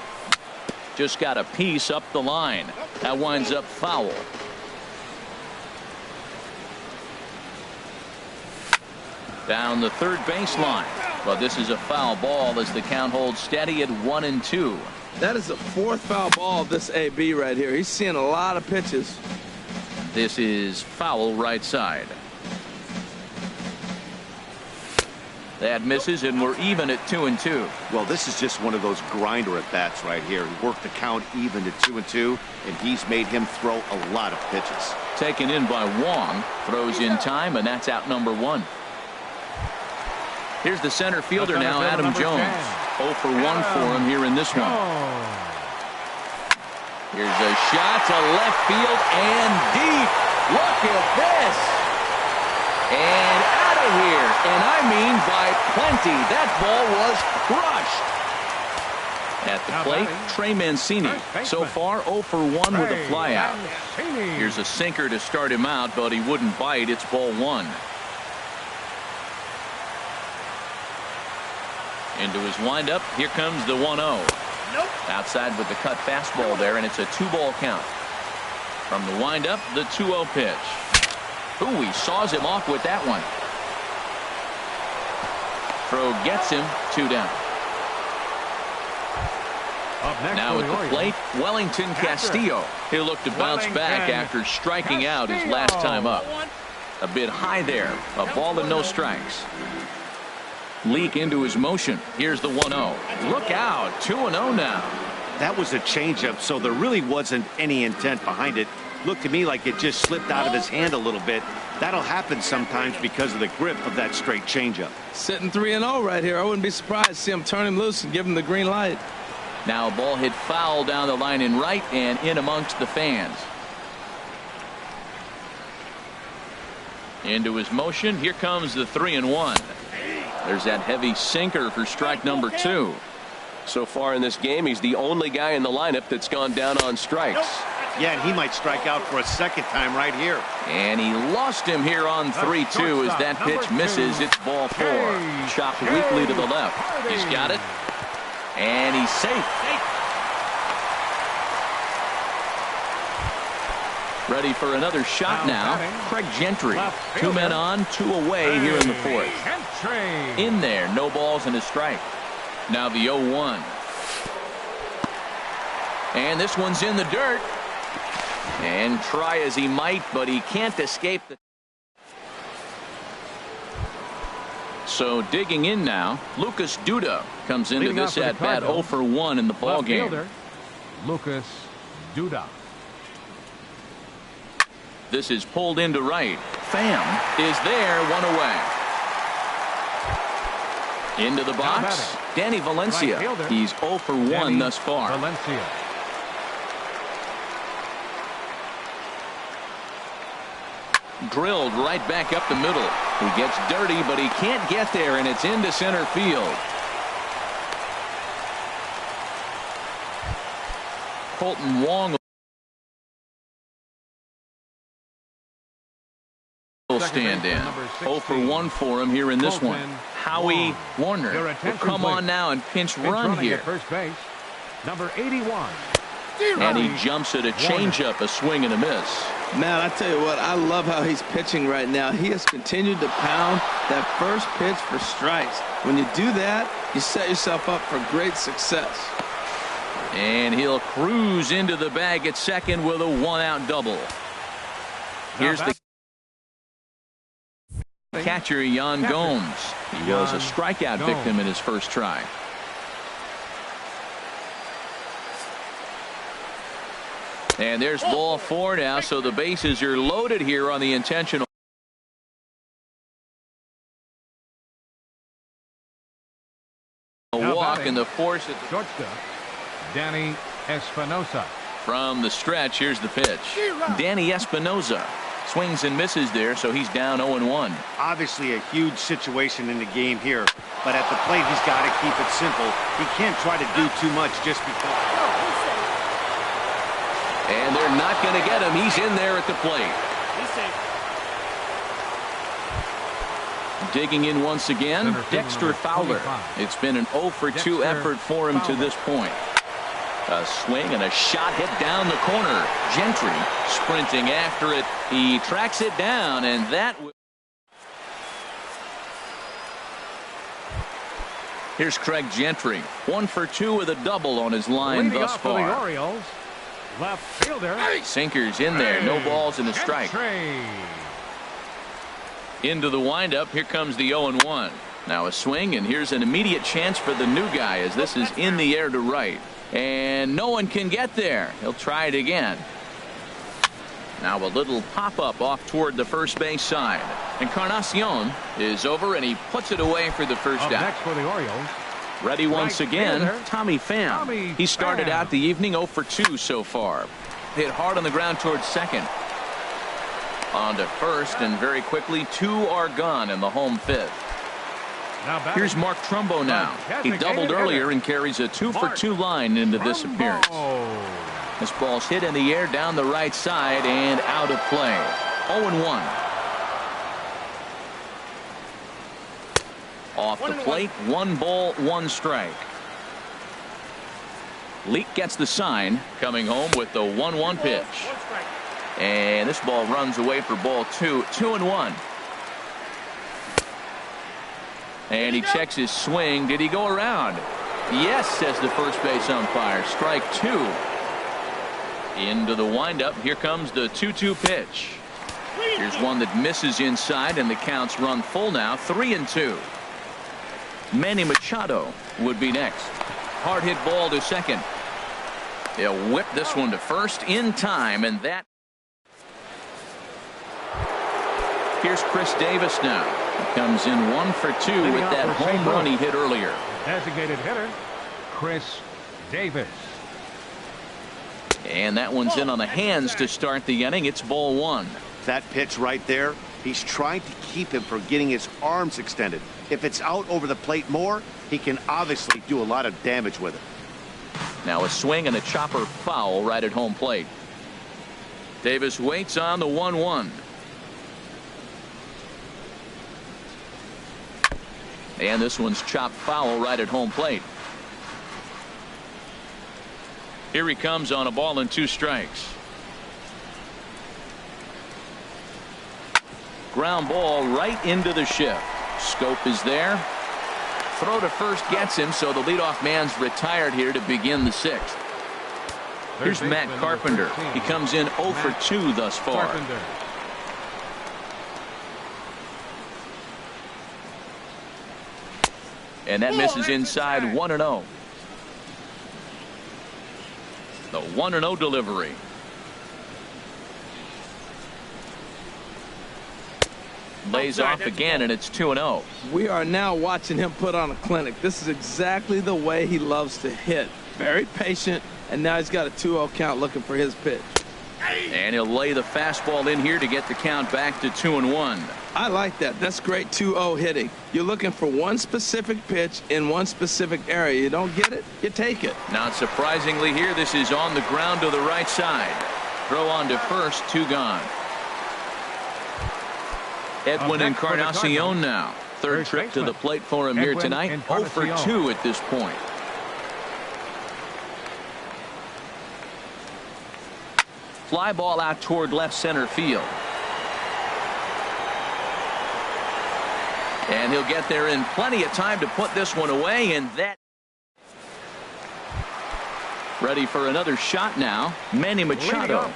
S1: Just got a piece up the line. That winds up foul. Down the third baseline. But this is a foul ball as the count holds steady at 1-2.
S2: That is the 4th foul ball of this AB right here. He's seeing a lot of pitches.
S1: This is foul right side. That misses, and we're even at 2-2.
S5: Well, this is just one of those grinder at bats right here. He worked the count even to 2-2, and he's made him throw a lot of pitches.
S1: Taken in by Wong. Throws in time, and that's out number 1. Here's the center fielder now, Adam Jones. 0 for 1 for him here in this one. Here's a shot to left field and deep. Look at this. And out of here. And I mean by plenty. That ball was crushed. At the plate, Trey Mancini. So far, 0 for 1 with a flyout. Here's a sinker to start him out, but he wouldn't bite. It's ball 1. Into his windup. Here comes the 1-0. Outside with the cut fastball there, and it's a 2-ball count. From the windup, the 2-0 pitch. Ooh, he saws him off with that one. Throw gets him. 2 down. Now at the plate, Wellington Castillo. He'll look to bounce back after striking out his last time up. A bit high there. A ball and no strikes. Leak into his motion. Here's the 1-0. Look out. 2-0 now.
S4: That was a changeup, so there really wasn't any intent behind it. Looked to me like it just slipped out of his hand a little bit. That'll happen sometimes because of the grip of that straight changeup.
S2: Sitting 3-0 right here. I wouldn't be surprised to see him turn him loose and give him the green light.
S1: Now a ball hit foul down the line in right and in amongst the fans. Into his motion. Here comes the 3-1. There's that heavy sinker for strike number 2.
S6: So far in this game, he's the only guy in the lineup that's gone down on strikes.
S4: Yeah, and he might strike out for a second time right here.
S1: And he lost him here on 3-2 as that pitch misses. It's ball 4. Chopped weakly to the left. He's got it. And he's safe. Ready for another shot now. Craig Gentry. 2 men on, 2 away here in the 4th. In there, no balls and a strike. Now the 0-1. And this one's in the dirt. And try as he might, but he can't escape the. So digging in now, Lucas Duda comes into this at bat 0 for 1 in the ball game.
S3: Lucas Duda.
S1: This is pulled into right. Pham is there, 1 away. Into the box, Danny Valencia. He's 0 for 1 thus far.
S3: Valencia.
S1: Drilled right back up the middle. He gets dirty, but he can't get there, and it's into center field. Colton Wong will stand in. 0 for 1 for him here in this one. Howie Warner will come on now and pinch run here.
S3: First base, number 81.
S1: And he jumps at a changeup, a swing and a miss.
S2: Man, I tell you what, I love how he's pitching right now. He has continued to pound that first pitch for strikes. When you do that, you set yourself up for great success.
S1: And he'll cruise into the bag at second with a 1-out double. Here's the catcher, Yan Gomes. He was a strikeout victim in his first try. And there's ball 4 now, so the bases are loaded here on the intentional walk and the force at the
S3: shortstop, Danny Espinosa.
S1: From the stretch, here's the pitch. Danny Espinosa swings and misses there, so he's down 0-1.
S4: Obviously a huge situation in the game here, but at the plate he's got to keep it simple. He can't try to do too much just because.
S1: And they're not going to get him. He's in there at the plate. Digging in once again, Dexter Fowler. It's been an 0 for 2 effort for him to this point. A swing and a shot hit down the corner. Gentry sprinting after it. He tracks it down, and that. Here's Craig Gentry. 1 for 2 with a double on his line thus far.
S3: The Orioles, left fielder.
S1: Sinkers in there. No balls and a strike. Into the windup. Here comes the 0-1. Now a swing, and here's an immediate chance for the new guy as this is in the air to right. And no one can get there. He'll try it again. Now a little pop-up off toward the first base side. Encarnacion is over, and he puts it away for the first out.
S3: Next for the Orioles.
S1: Ready once again, Tommy Pham. He started out the evening 0 for 2 so far. Hit hard on the ground towards second. On to first, and very quickly 2 are gone in the home 5th. Here's Mark Trumbo now. He doubled earlier and carries a 2 for 2 line into this appearance. This ball's hit in the air down the right side and out of play. 0-1. Off the plate, 1 ball, 1 strike. Leake gets the sign, coming home with the 1-1 pitch. And this ball runs away for ball 2. 2-1. And he checks his swing. Did he go around? Yes, says the first base umpire. Strike 2. Into the windup. Here comes the 2-2 pitch. Here's one that misses inside, and the counts run full now. 3-2. Manny Machado would be next. Hard hit ball to second. He'll whip this one to first in time, and that. Here's Chris Davis now. He comes in 1 for 2 with that home run he hit earlier.
S3: Designated hitter, Chris Davis.
S1: And that one's in on the hands to start the inning. It's ball 1.
S4: That pitch right there, he's trying to keep him from getting his arms extended. If it's out over the plate more, he can obviously do a lot of damage with it.
S1: Now a swing and a chopper foul right at home plate. Davis waits on the 1-1. And this one's chopped foul right at home plate. Here he comes on a ball and 2 strikes. Ground ball right into the shift. Scope is there. Throw to first gets him, so the leadoff man's retired here to begin the 6th. Here's Matt Carpenter. He comes in 0 for 2 thus far. And that misses inside 1-0. The 1-0 delivery. Lays off again, and it's 2-0.
S2: We are now watching him put on a clinic. This is exactly the way he loves to hit. Very patient, and now he's got a 2-0 count looking for his pitch.
S1: And he'll lay the fastball in here to get the count back to 2-1.
S2: I like that. That's great 2-0 hitting. You're looking for one specific pitch in one specific area. You don't get it, you take it.
S1: Not surprisingly here, this is on the ground to the right side. Throw on to first, 2 gone. Edwin Encarnacion now. Third trip to the plate for him here tonight. 0 for 2 at this point. Fly ball out toward left center field. And he'll get there in plenty of time to put this one away, and that. Ready for another shot now. Manny Machado.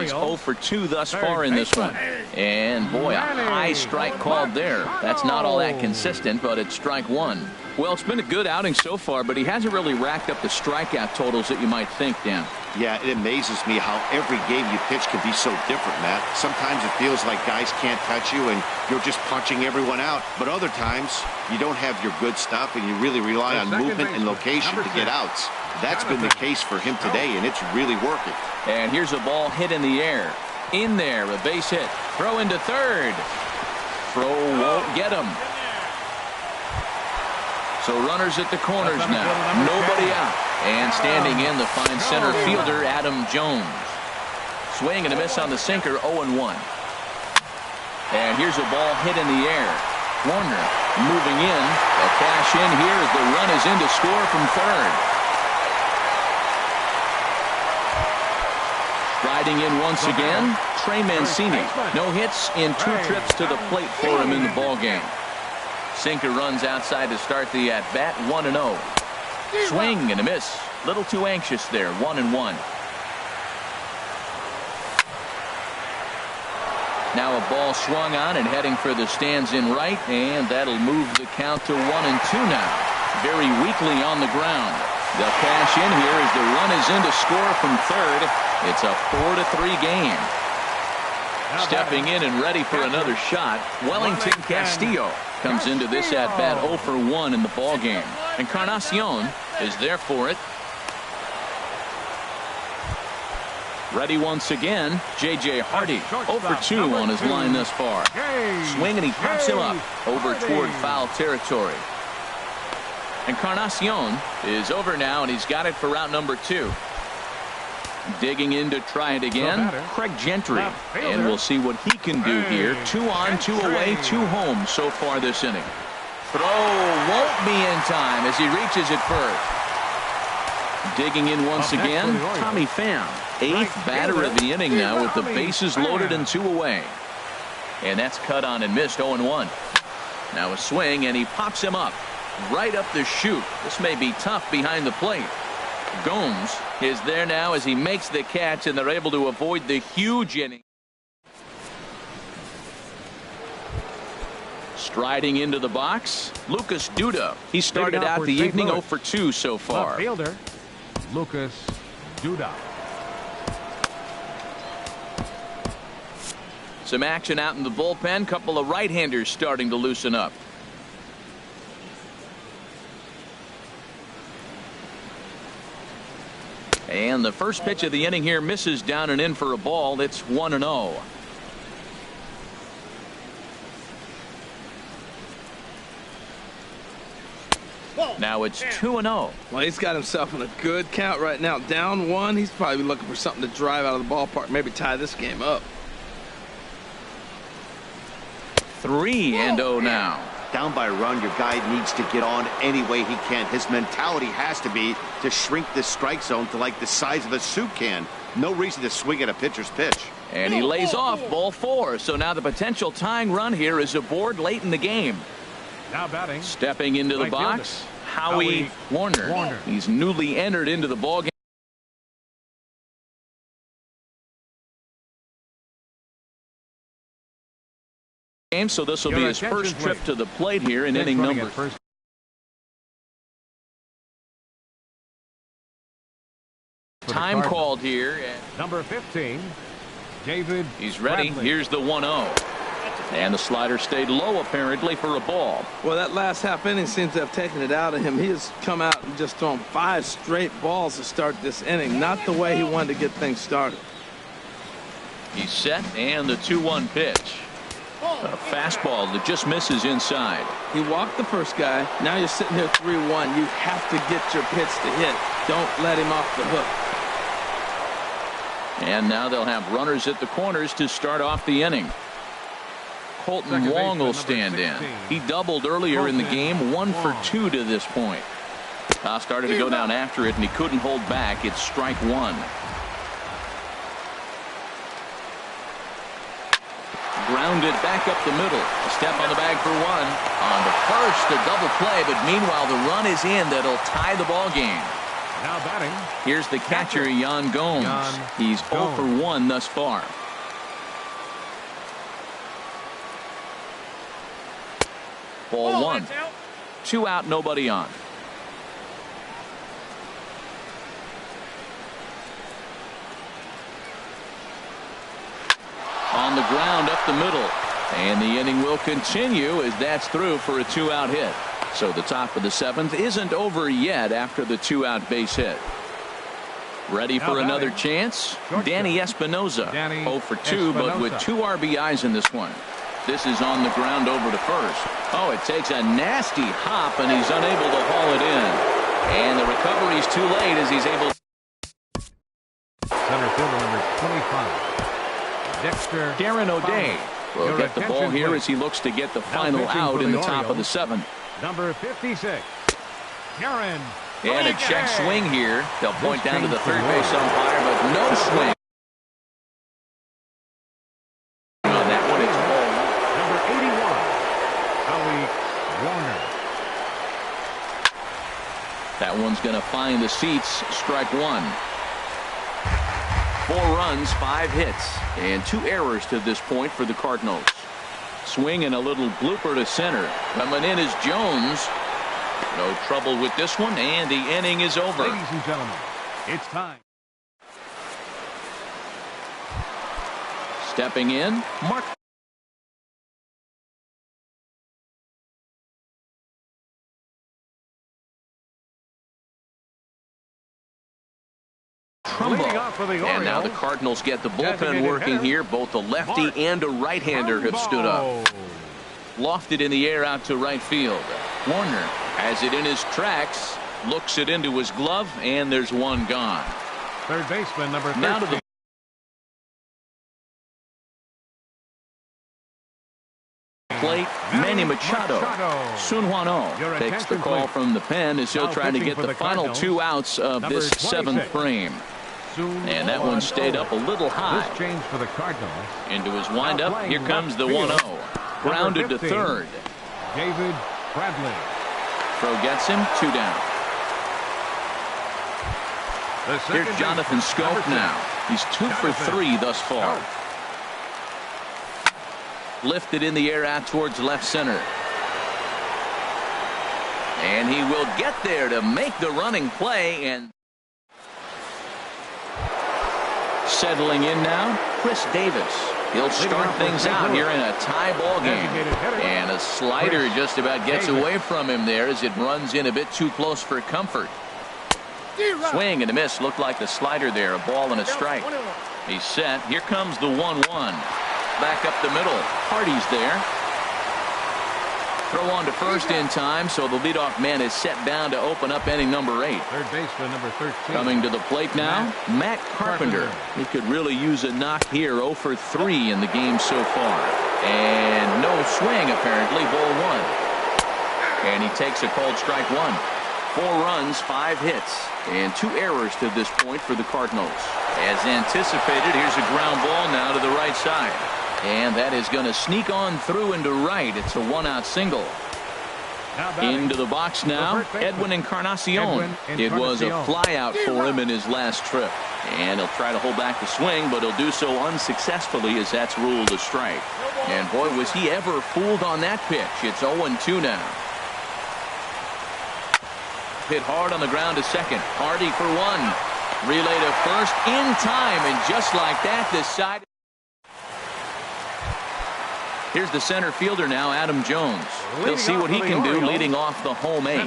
S1: He's 0 for 2 thus far in this one. And boy, a high strike called there. That's not all that consistent, but it's strike 1. Well, it's been a good outing so far, but he hasn't really racked up the strikeout totals that you might think, Dan.
S5: Yeah, it amazes me how every game you pitch can be so different, Matt. Sometimes it feels like guys can't touch you and you're just punching everyone out. But other times you don't have your good stuff and you really rely on movement and location to get outs. That's been the case for him today, and it's really working.
S1: And here's a ball hit in the air. In there, a base hit. Throw into third. Throw won't get him. So runners at the corners now. Nobody out. And standing in, the fine center fielder, Adam Jones. Swing and a miss on the sinker, 0-1. And here's a ball hit in the air. Warner moving in. A cash in here as the run is in to score from third. Riding in once again, Trey Mancini. No hits in 2 trips to the plate for him in the ballgame. Sinker runs outside to start the at-bat, 1-0. Swing and a miss. Little too anxious there, 1-1. Now a ball swung on and heading for the stands in right, and that'll move the count to 1-2 now. Very weakly on the ground. They'll cash in here as the run is in to score from third. It's a 4-3 game. Stepping in and ready for another shot, Wellington Castillo comes into this at-bat 0 for 1 in the ballgame. Encarnacion is there for it. Ready once again, J.J. Hardy, 0 for 2 on his line thus far. Swing and he pops him up over toward foul territory. Encarnacion is over now, and he's got it for route number 2. Digging in to try it again, Craig Gentry. And we'll see what he can do here. 2 on, 2 away, 2 home so far this inning. Throw won't be in time as he reaches it first. Digging in once again, Tommy Pham. 8th batter of the inning now with the bases loaded and 2 away. And that's cut on and missed, 0-1. Now a swing, and he pops him up. Right up the chute. This may be tough behind the plate. Gomes is there now as he makes the catch, and they're able to avoid the huge inning. Striding into the box, Lucas Duda. He started out the evening 0 for 2 so far.
S3: Fielder, Lucas Duda.
S1: Some action out in the bullpen. Couple of right-handers starting to loosen up. And the first pitch of the inning here misses down and in for a ball. It's 1-0. Now it's 2-0.
S2: Well, he's got himself in a good count right now. Down one, he's probably looking for something to drive out of the ballpark, maybe tie this game up.
S1: 3-0 now.
S5: Down by a run, your guy needs to get on any way he can. His mentality has to be to shrink this strike zone to like the size of a soup can. No reason to swing at a pitcher's pitch.
S1: And he lays off ball 4. So now the potential tying run here is aboard late in the game.
S3: Now batting.
S1: Stepping into the
S3: Right
S1: box,
S3: fielder.
S1: Howie Warner. He's newly entered into the ballgame. So this will be his first trip to the plate here in inning number. Time called here.
S3: Number 15, David.
S1: He's ready.
S3: Bradley.
S1: Here's the 1-0. And the slider stayed low apparently for a ball.
S2: Well, that last half inning seems to have taken it out of him. He has come out and just thrown 5 straight balls to start this inning. Not the way he wanted to get things started.
S1: He's set, and the 2-1 pitch. A fastball that just misses inside.
S2: He walked the first guy. Now you're sitting here 3-1. You have to get your pitch to hit. Don't let him off the hook.
S1: And now they'll have runners at the corners to start off the inning. Colton Wong will stand in. He doubled earlier in the game, 1 for 2 to this point. Started to go down after it, and he couldn't hold back. It's strike 1. Grounded back up the middle. A step on the bag for 1. On the first, a double play, but meanwhile the run is in that'll tie the ball game.
S3: Now batting.
S1: Here's the catcher, Yan Gomes. He's 0 for 1 thus far. Ball 1. 2 out, nobody on. On the ground up the middle. And the inning will continue as that's through for a 2-out hit. So the top of the 7th isn't over yet after the 2-out base hit. Ready for another chance? Danny Espinosa. 0 for 2, but with 2 RBIs in this one. This is on the ground over to first. Oh, it takes a nasty hop, and he's unable to haul it in. And the recovery's too late as he's able.
S3: Center fielder number 25. Dexter
S1: Darren O'Day will get the ball here as he looks to get the final out in the top of the 7th.
S3: Number 56, Darren.
S1: And a check swing here. They'll point down to the third base umpire, but no swing. On that one, it's ball 1. Number 81, Howie Warner. That one's going to find the seats. Strike 1. 4 runs, 5 hits, and 2 errors to this point for the Cardinals. Swing and a little blooper to center. Coming in is Jones. No trouble with this one, and the inning is over.
S3: Ladies and gentlemen, it's time.
S1: Stepping in, Mark. And now the Cardinals get the bullpen working here. Both a lefty and a right-hander have stood up. Lofted in the air out to right field. Warner has it in his tracks, looks it into his glove, and there's one gone.
S3: Third baseman number 13.
S1: Now to the plate, Manny Machado. Sun Hwano takes the call from the pen as he'll try to get the final 2 outs of this 7th frame. And that one stayed up a little high.
S3: This change for the Cardinals.
S1: Into his windup. Here comes the 1-0. Grounded to third.
S3: David Bradley.
S1: Throw gets him. 2 down. Here's Jonathan Scope now. He's 2 for 3 thus far. Lifted in the air out towards left center. And he will get there to make the running play. And Settling in now, Chris Davis. He'll start things out here in a tie ball game. And a slider just about gets away from him there as it runs in a bit too close for comfort. Swing and a miss. Looked like the slider there. A ball and a strike. He's set. Here comes the 1-1. Back up the middle. Hardy's there. Throw on to first in time, so the leadoff man is set down to open up inning number 8.
S3: Third baseman number 13.
S1: Coming to the plate now, Matt Carpenter. He could really use a knock here. 0 for 3 in the game so far. And no swing, apparently. Ball 1. And he takes a called strike 1. 4 runs, 5 hits, and 2 errors to this point for the Cardinals. As anticipated, here's a ground ball now to the right side. And that is going to sneak on through into right. It's a 1-out single. Into the box now, Edwin Encarnacion. It was a fly out for him in his last trip. And he'll try to hold back the swing, but he'll do so unsuccessfully as that's ruled a strike. And boy, was he ever fooled on that pitch. It's 0-2 now. Hit hard on the ground to second. Hardy for 1. Relay to first in time, and just like that, this side. Here's the center fielder now, Adam Jones. He'll see what he can do leading off the home 8.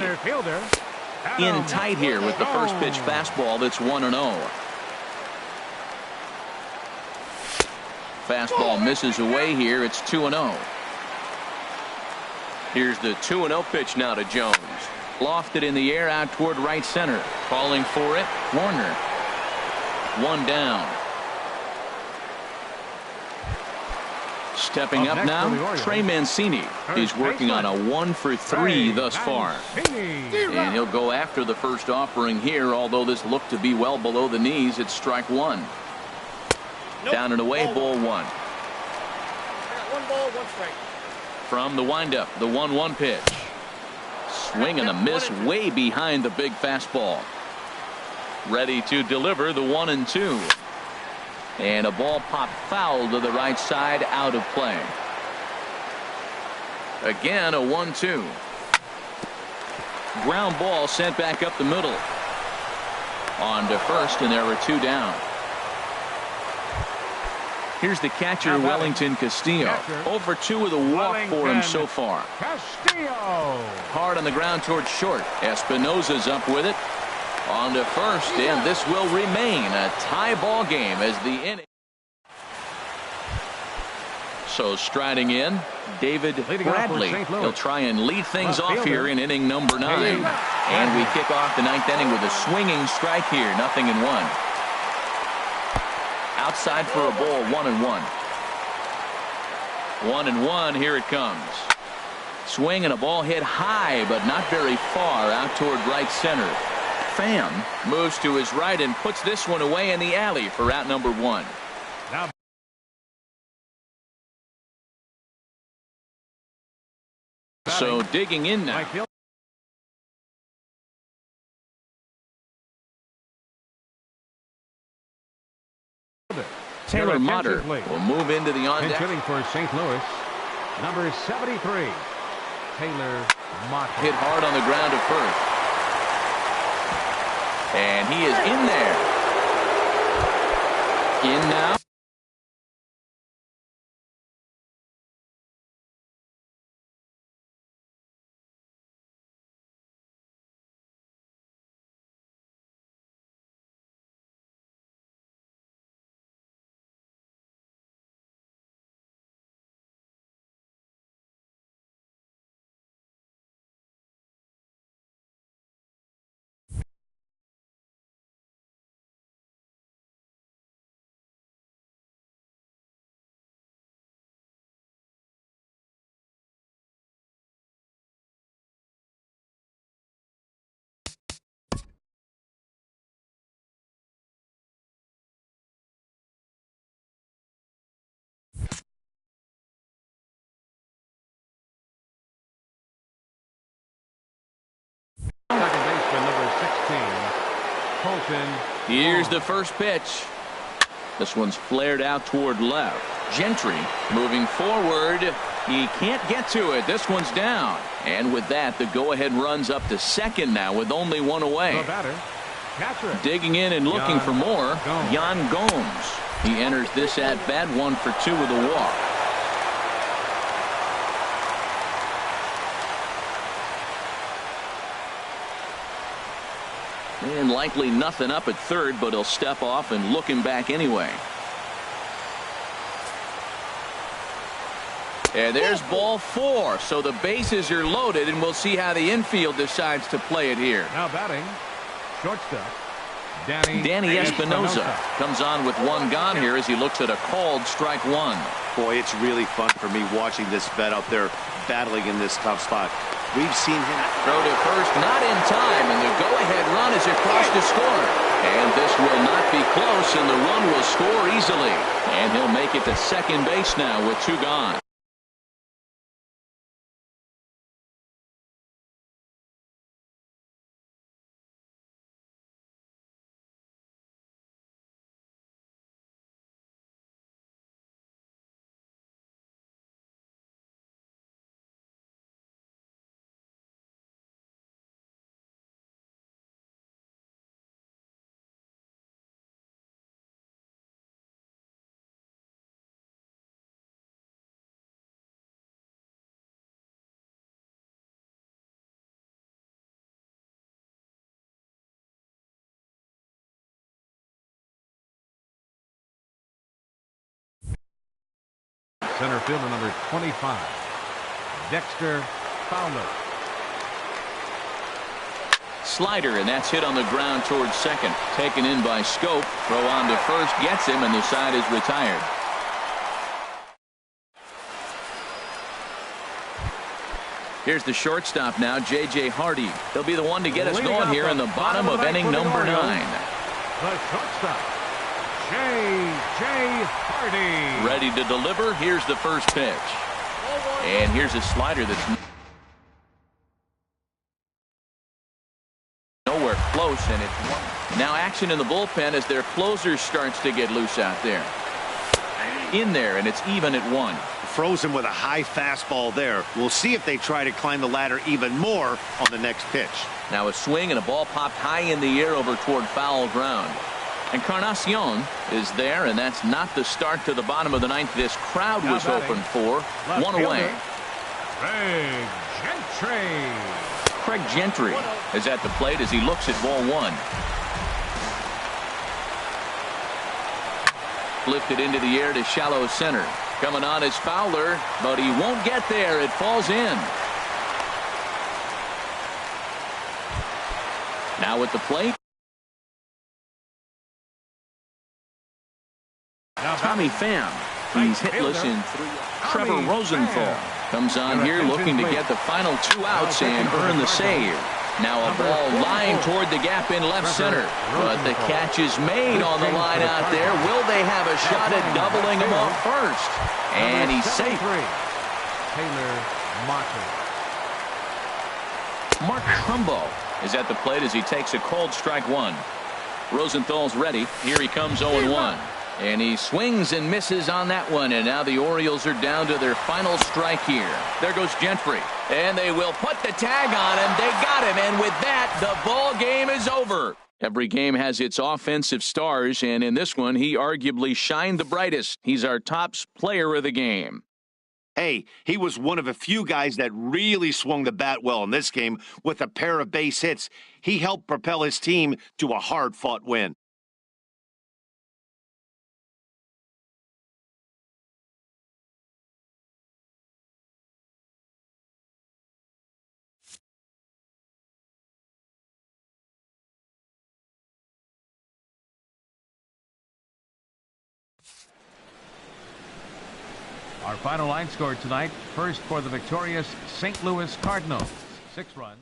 S1: In tight here with the first pitch fastball that's 1-0. Fastball misses away here. It's 2-0.
S6: Here's the 2-0 pitch now to Jones.
S1: Lofted in the air out toward right center. Calling for it, Warner. 1 down. Stepping up now, Trey Mancini. He's working on a 1 for 3 thus far. And he'll go after the first offering here, although this looked to be well below the knees. It's strike 1. Down and away, ball 1.
S7: 1 ball, 1 strike.
S1: From the windup, the 1-1 pitch. Swing and a miss way behind the big fastball. Ready to deliver the 1-2. And a ball popped foul to the right side, out of play. Again, a 1-2. Ground ball sent back up the middle. On to first, and there were 2 down. Here's the catcher, Wellington Castillo. 0 for 2 with a walk for him so far.
S3: Castillo.
S1: Hard on the ground towards short. Espinosa's up with it. On to first, and this will remain a tie ball game as the inning. So striding in, David Bradley. He'll try and lead things off here in inning number 9. And we kick off the 9th inning with a swinging strike here. 0-1. Outside for a ball, 1-1. 1-1, here it comes. Swing and a ball hit high, but not very far out toward right center. Pham moves to his right and puts this one away in the alley for out number 1.
S3: Now
S1: so digging in now. Taylor Motter will move into the on deck.
S3: Hitting for St. Louis, number 73, Taylor Motter.
S1: Hit hard on the ground at first. And he is in there. In now.
S3: Second baseman number 16, Colton.
S1: Here's the first pitch. This one's flared out toward left. Gentry moving forward. He can't get to it. This one's down. And with that, the go-ahead runs up to second now with only 1 away.
S3: The batter, catcher.
S1: Digging in and looking for more, Yan Gomes. He enters this at bat 1 for 2 with a walk. And likely nothing up at third, but he'll step off and look him back anyway. And there's ball 4, so the bases are loaded, and we'll see how the infield decides to play it here.
S3: Now batting, shortstop, Danny
S1: Espinosa comes on with 1 gone here as he looks at a called strike 1.
S4: Boy, it's really fun for me watching this vet out there battling in this tough spot. We've seen him
S1: throw to first, not in time, and the go-ahead run is across to score. And this will not be close, and the run will score easily. And he'll make it to second base now with 2 gone.
S3: Center fielder number 25, Dexter Fowler.
S1: Slider, and that's hit on the ground towards second. Taken in by Scope. Throw on to first, gets him, and the side is retired. Here's the shortstop now, J.J. Hardy. He'll be the one to get us going here in the bottom of inning number 9.
S3: The shortstop, J.J. Hardy.
S1: Ready to deliver. Here's the first pitch. And here's a slider that's nowhere close, and it's 1. Now action in the bullpen as their closer starts to get loose out there. In there, and it's even at 1.
S4: frozen with a high fastball there. We'll see if they try to climb the ladder even more on the next pitch.
S1: Now a swing and a ball popped high in the air over toward foul ground. Encarnacion is there, and that's not the start to the bottom of the 9th this crowd was hoping for. 1 away. Craig Gentry is at the plate as he looks at ball 1. Lifted into the air to shallow center. Coming on is Fowler, but he won't get there. It falls in. Now at the plate, Tommy Pham. He's hitless in 3. Trevor Rosenthal comes on here looking to get the final 2 outs and earn the save. Now a ball lying toward the gap in left center, but the catch is made on the line out there. Will they have a shot at doubling him off first? And he's safe.
S3: Taylor
S1: Mark Trumbo is at the plate as he takes a cold strike 1. Rosenthal's ready. Here he comes 0-1. And he swings and misses on that one. And now the Orioles are down to their final strike here. There goes Gentry. And they will put the tag on him. They got him. And with that, the ball game is over. Every game has its offensive stars. And in this one, he arguably shined the brightest. He's our top player of the game.
S4: Hey, he was one of a few guys that really swung the bat well in this game with a pair of base hits. He helped propel his team to a hard-fought win.
S3: Our final line score tonight, first for the victorious St. Louis Cardinals. 6 runs.